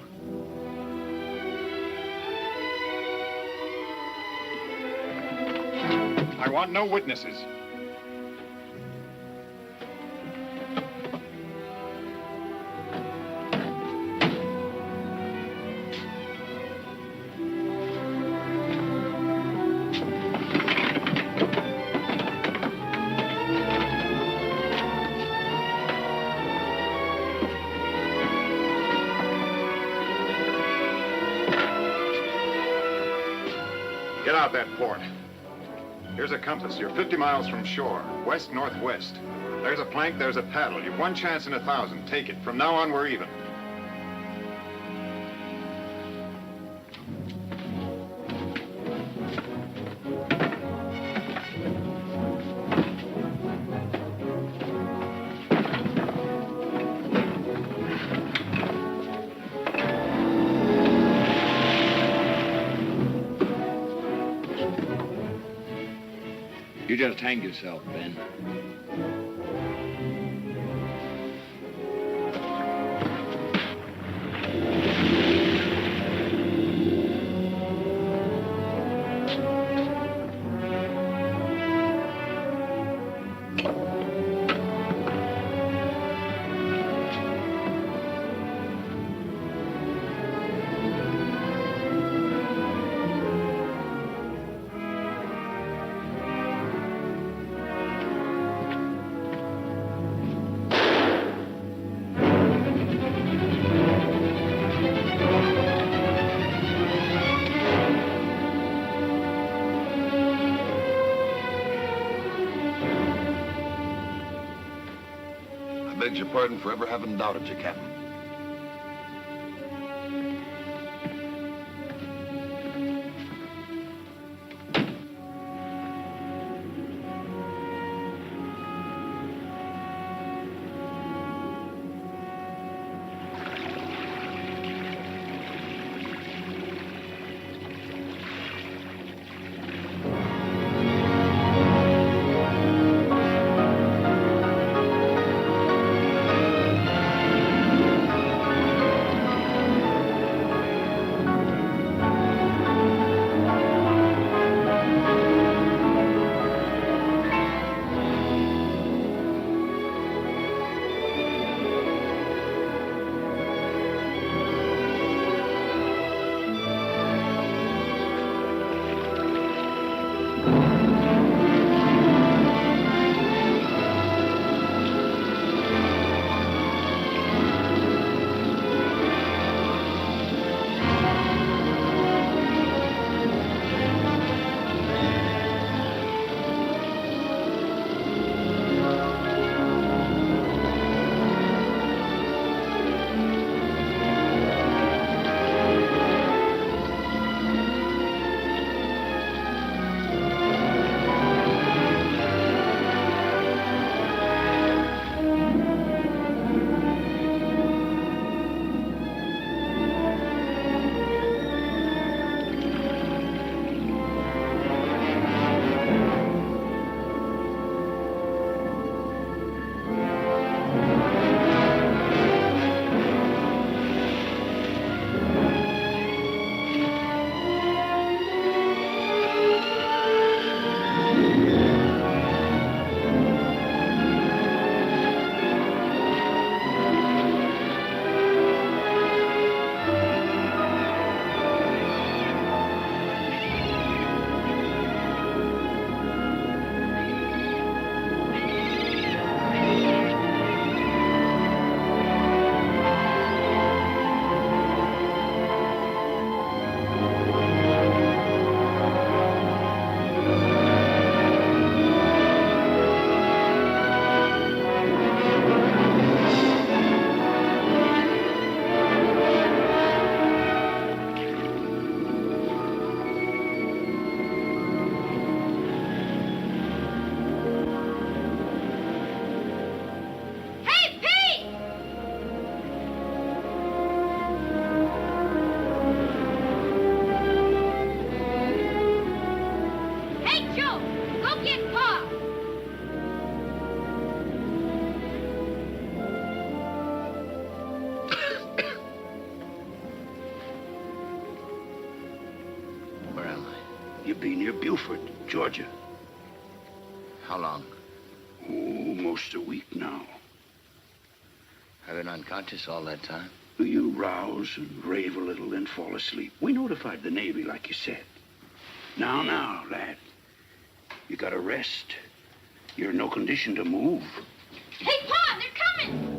I want no witnesses. Get out that port. Here's a compass. You're 50 miles from shore, west-northwest. There's a plank, there's a paddle. You've one chance in 1,000. Take it. From now on, we're even. You just hanged yourself, Ben. I beg your pardon for ever having doubted you, Captain. be near Beaufort, Georgia. How long? Oh, most a week now. I've been unconscious all that time. You rouse and rave a little, then fall asleep. We notified the Navy, like you said. Now, lad. You gotta rest. You're in no condition to move. Hey, Pa, they're coming!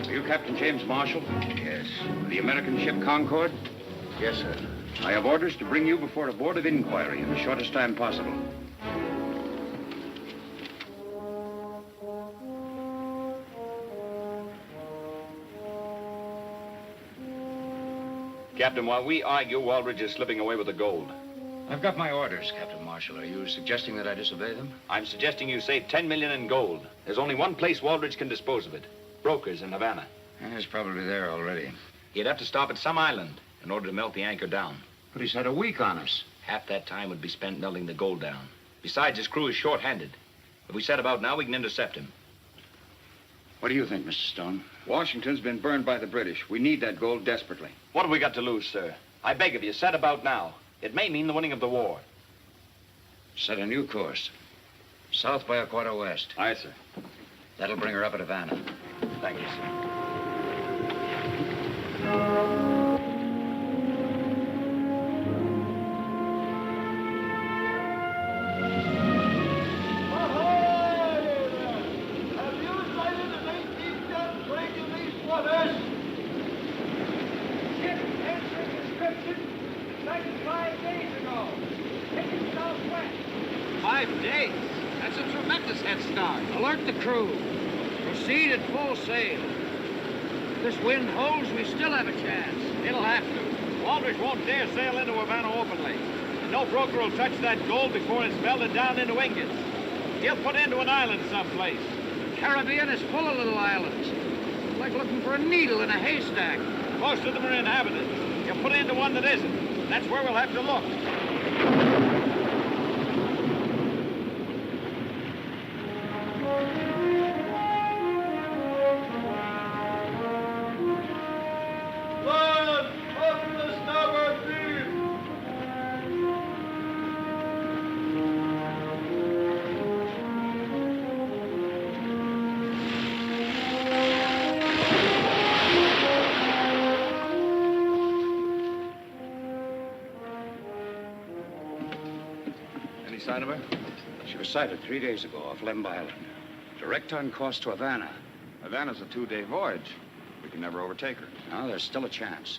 Are you Captain James Marshall? Yes. The American ship Concord? Yes, sir. I have orders to bring you before a board of inquiry in the shortest time possible. Captain, while we argue, Waldridge is slipping away with the gold. I've got my orders, Captain Marshall. Are you suggesting that I disobey them? I'm suggesting you save $10 million in gold. There's only one place Waldridge can dispose of it. Brokers in Havana. He's probably there already. He'd have to stop at some island in order to melt the anchor down. But he's had a week on us. Half that time would be spent melting the gold down. Besides, his crew is short-handed. If we set about now, we can intercept him. What do you think, Mr. Stone? Washington's been burned by the British. We need that gold desperately. What have we got to lose, sir? I beg of you, set about now. It may mean the winning of the war. Set a new course. South by a quarter west. Aye, sir. That'll bring her up at Havana. Thank you, sir. Ship entering description 95 days ago. Heading southwest. 5 days? That's a tremendous head start. Alert the crew. Proceed at full sail. If this wind holds, we still have a chance. It'll have to. Waldridge won't dare sail into Havana openly. And no broker will touch that gold before it's melted down into ingots. He'll put into an island someplace. The Caribbean is full of little islands. It's like looking for a needle in a haystack. Most of them are inhabited. He'll put into one that isn't. That's where we'll have to look. Sign of her? She was sighted 3 days ago off Lemba Island. Direct on course to Havana. Havana's a 2-day voyage. We can never overtake her. No, there's still a chance.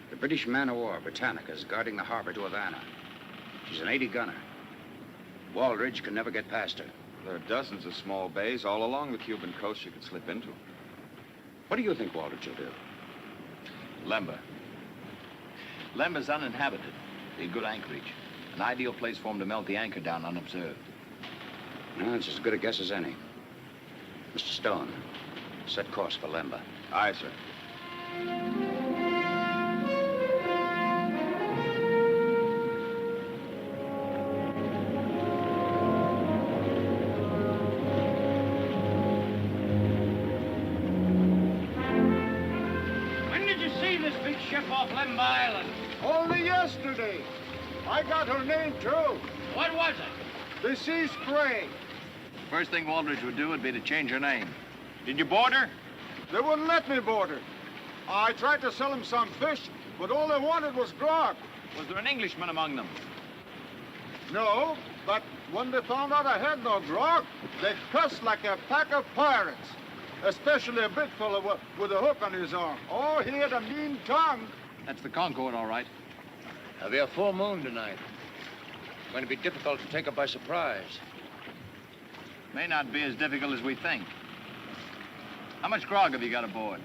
The British man-of-war, Britannica, is guarding the harbor to Havana. She's an 80-gunner. Waldridge can never get past her. There are dozens of small bays all along the Cuban coast you could slip into. What do you think Waldridge will do? Lemba. Lemba's uninhabited. Be a good anchorage. An ideal place for him to melt the anchor down unobserved. No, it's as good a guess as any. Mr. Stone, set course for Lemba. Aye, sir. When did you see this big ship off Lemba Island? Only yesterday. I got her name, too. What was it? The Sea Spray. First thing Waldridge would do would be to change her name. Did you board her? They wouldn't let me board her. I tried to sell them some fish, but all they wanted was grog. Was there an Englishman among them? No, but when they found out I had no grog, they cussed like a pack of pirates. Especially a big fellow with a hook on his arm. Oh, he had a mean tongue. That's the Concord, all right. There'll be a full moon tonight. It's going to be difficult to take her by surprise. May not be as difficult as we think. How much grog have you got aboard?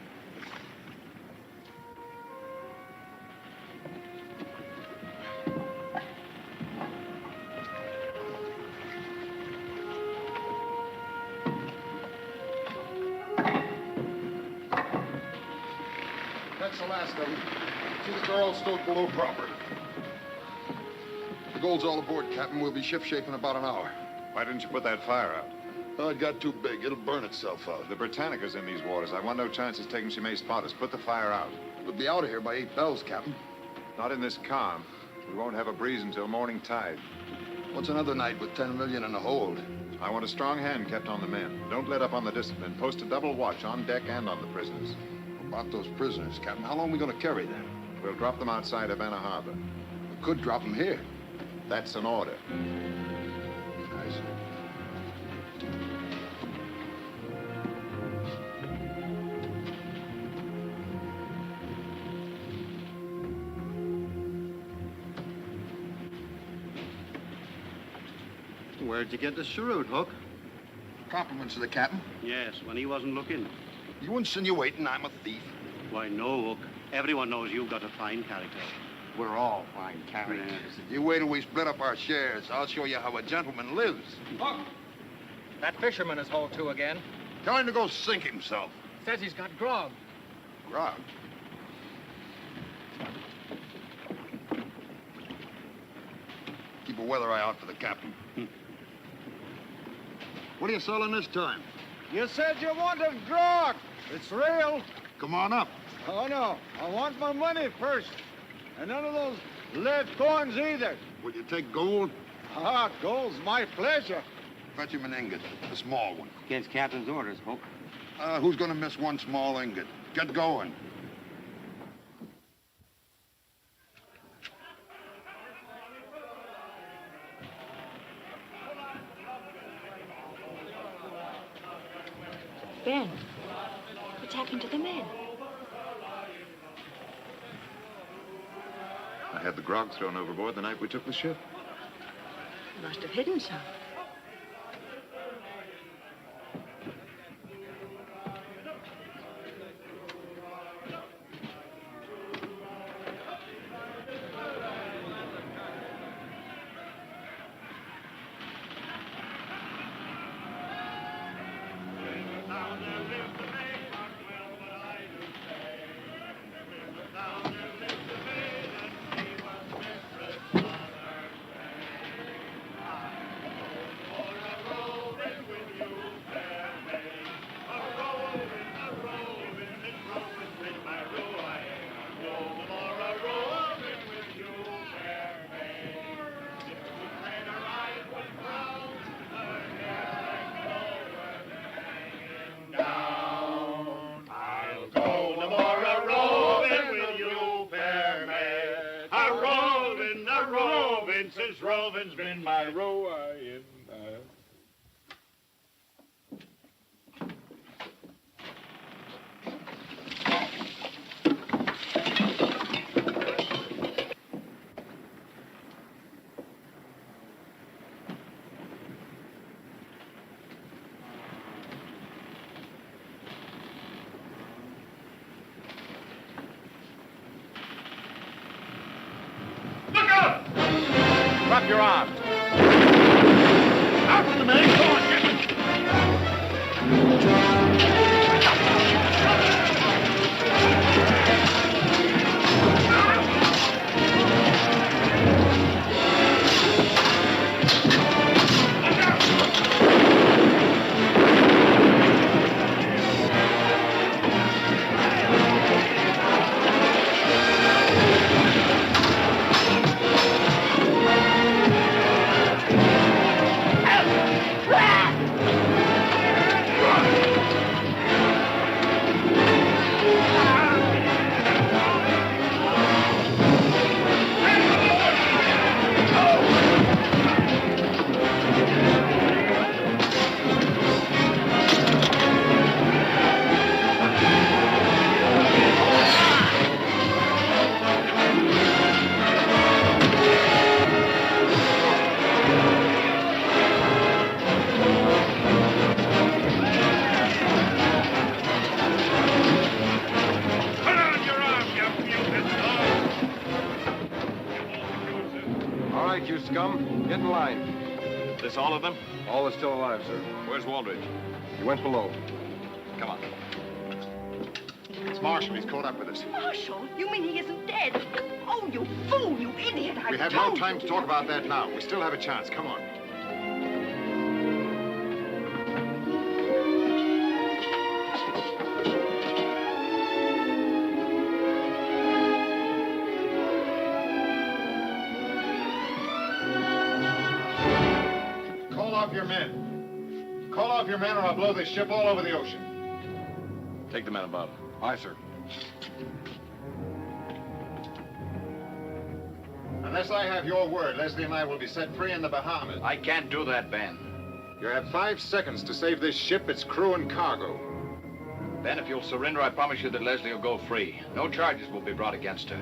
That's the last of them. Since they're all stowed below proper. The gold's all aboard, Captain. We'll be shipshape in about an hour. Why didn't you put that fire out? Oh, it got too big. It'll burn itself out. The Britannica's in these waters. I want no chances taking she may spot us. Put the fire out. We'll be out of here by 8 bells, Captain. Not in this calm. We won't have a breeze until morning tide. What's another night with 10 million in the hold? I want a strong hand kept on the men. Don't let up on the discipline. Post a double watch on deck and on the prisoners. About those prisoners, Captain. How long are we going to carry them? We'll drop them outside Havana Harbor. We could drop them here. That's an order. I see. Where'd you get the cheroot, Hook? Compliments to the captain. Yes, when he wasn't looking. You insinuating I'm a thief? Why, no, Hook. Everyone knows you've got a fine character. We're all fine characters. You wait till we split up our shares. I'll show you how a gentleman lives. Hook! That fisherman is hauled to again. Tell him to go sink himself. Says he's got grog. Grog? Keep a weather eye out for the captain. What are you selling this time? You said you wanted grog. It's real. Come on up. Oh, no. I want my money first. And none of those lead coins either. Will you take gold? Ah, gold's my pleasure. Fetch him an ingot, a small one. Against Captain's orders, Hook. Who's gonna miss one small ingot? Get going. Ben, what's happened to the men? I had the grog thrown overboard the night we took the ship. You must have hidden some. Since roving's been my rowing. Look out! Drop your arms. Out with the man. Go on, You scum, get in line. This all of them? All are still alive, sir. Where's Waldridge? He went below. Come on. It's Marshall. He's caught up with us. Marshall? You mean he isn't dead? Oh, you fool, you idiot. We have no time to talk about that now. We still have a chance. Come on. off your men. Call off your men or I'll blow this ship all over the ocean. Take the men about. Aye, sir. Unless I have your word, Leslie and I will be set free in the Bahamas. I can't do that, Ben. You have 5 seconds to save this ship, its crew, and cargo. Ben, if you'll surrender, I promise you that Leslie will go free. No charges will be brought against her.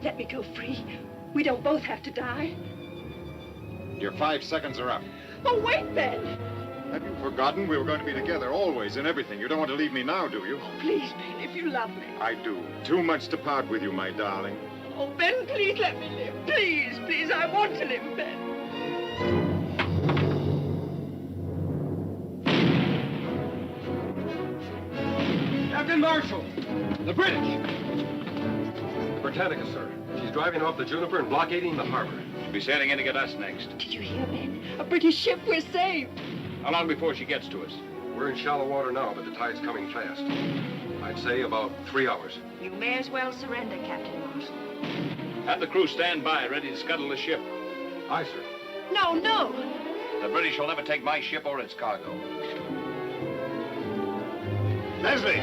Let me go free. We don't both have to die. Your 5 seconds are up. Oh, wait, Ben. Have you forgotten we were going to be together always in everything? You don't want to leave me now, do you? Please, Ben, if you love me. I do. Too much to part with you, my darling. Oh, Ben, please let me live. Please, please, I want to live, Ben. Captain Marshall, the British. Britannica, sir. She's driving off the Juniper and blockading the harbor. She'll be sailing in to get us next. Did you hear, Ben? A British ship, we're saved. How long before she gets to us? We're in shallow water now, but the tide's coming fast. I'd say about 3 hours. You may as well surrender, Captain Marshall. Have the crew stand by, ready to scuttle the ship. Aye, sir. No, no. The British will never take my ship or its cargo. Leslie!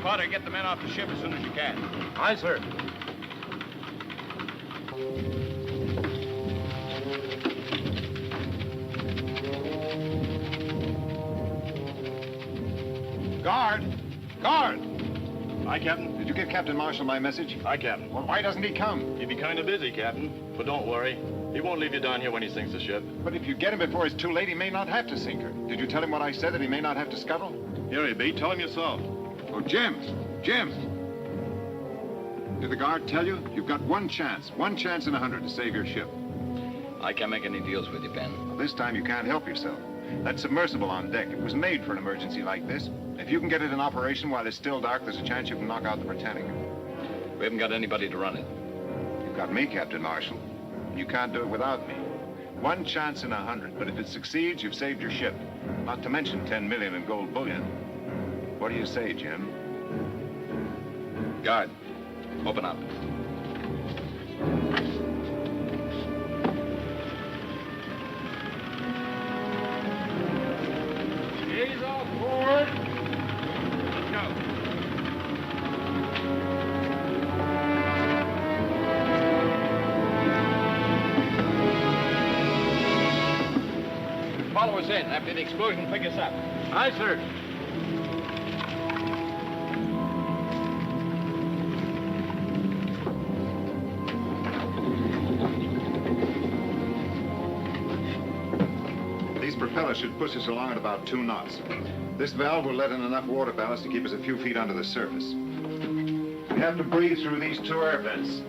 Potter, get the men off the ship as soon as you can. Aye, sir. Guard! Guard! Aye, Captain. Did you give Captain Marshall my message? Aye, Captain. Well, why doesn't he come? He'd be kind of busy, Captain. But don't worry. He won't leave you down here when he sinks the ship. But if you get him before it's too late, he may not have to sink her. Did you tell him what I said, that he may not have to scuttle? Here he be. Tell him yourself. Oh, Jim! Jim! Did the guard tell you? You've got one chance in 100 to save your ship. I can't make any deals with you, Ben. Well, this time you can't help yourself. That submersible on deck, it was made for an emergency like this. If you can get it in operation while it's still dark, there's a chance you can knock out the Britannica. We haven't got anybody to run it. You've got me, Captain Marshall. You can't do it without me. One chance in 100, but if it succeeds, you've saved your ship. Not to mention 10 million in gold bullion. What do you say, Jim? Guard, open up. Gaze off forward. Let's go. Follow us in. After the explosion, pick us up. Aye, sir. These propellers should push us along at about 2 knots. This valve will let in enough water ballast to keep us a few feet under the surface. We have to breathe through these 2 air vents.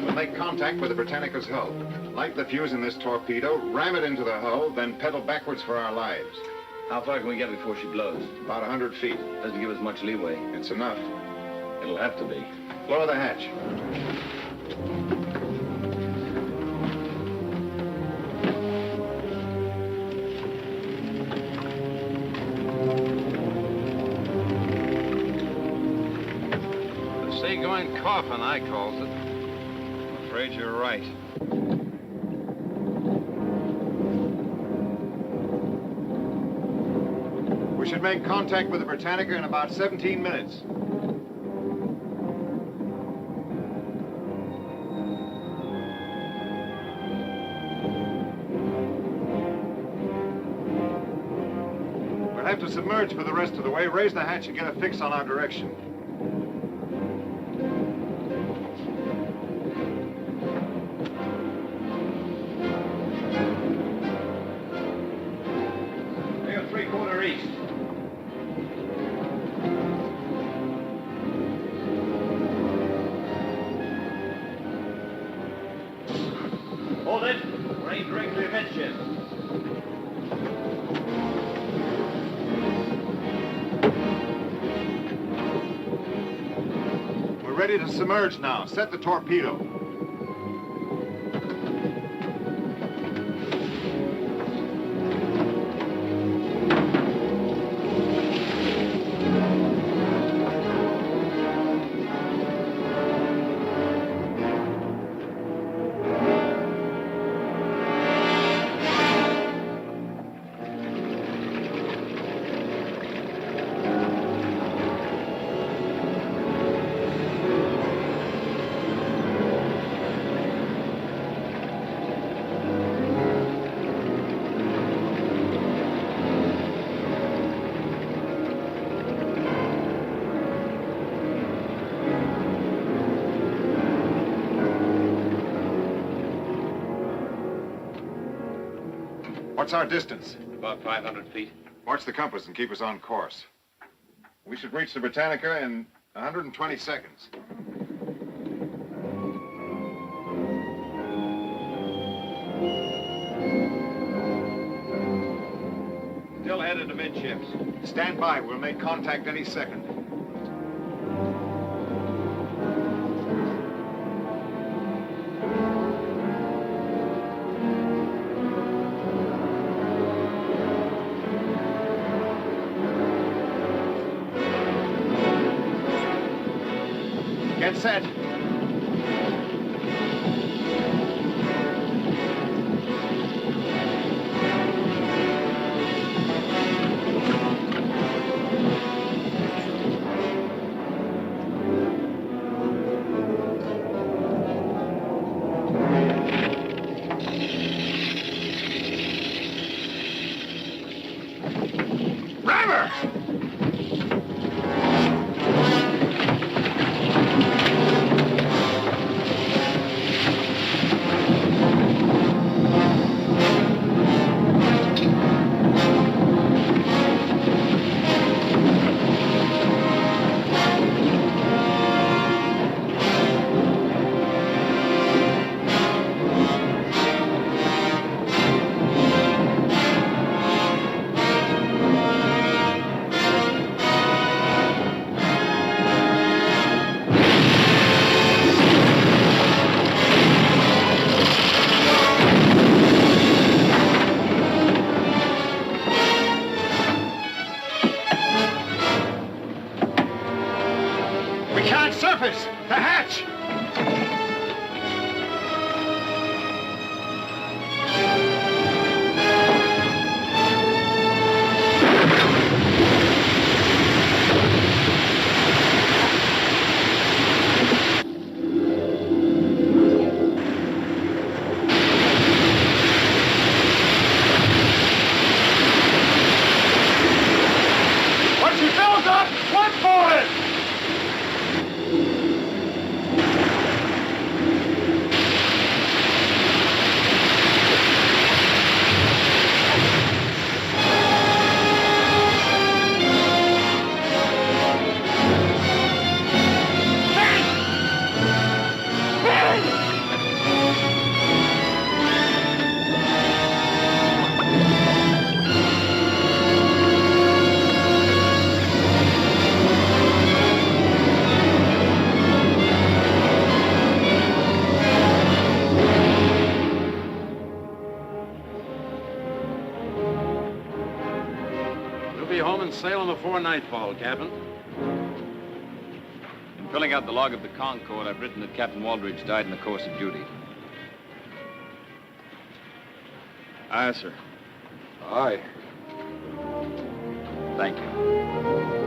We'll make contact with the Britannica's hull. Light the fuse in this torpedo, ram it into the hull, then pedal backwards for our lives. How far can we get before she blows? About 100 feet. Doesn't give us much leeway. It's enough. It'll have to be. Lower the hatch. The seagoing coffin, I calls it. I'm afraid you're right. We should make contact with the Britannica in about 17 minutes. We'll have to submerge for the rest of the way. Raise the hatch and get a fix on our direction. East. Hold it. We're aimed directly amidships. We're ready to submerge now. Set the torpedo. What's our distance? About 500 feet. Watch the compass and keep us on course. We should reach the Britannica in 120 seconds. Still headed amidships. Stand by. We'll make contact any second. Get set. Rammer! We can't surface! The hatch! Once you build up, one for it! We'll be home and sailing before nightfall, Captain. In filling out the log of the Concord, I've written that Captain Waldridge died in the course of duty. Aye, sir. Aye. Thank you.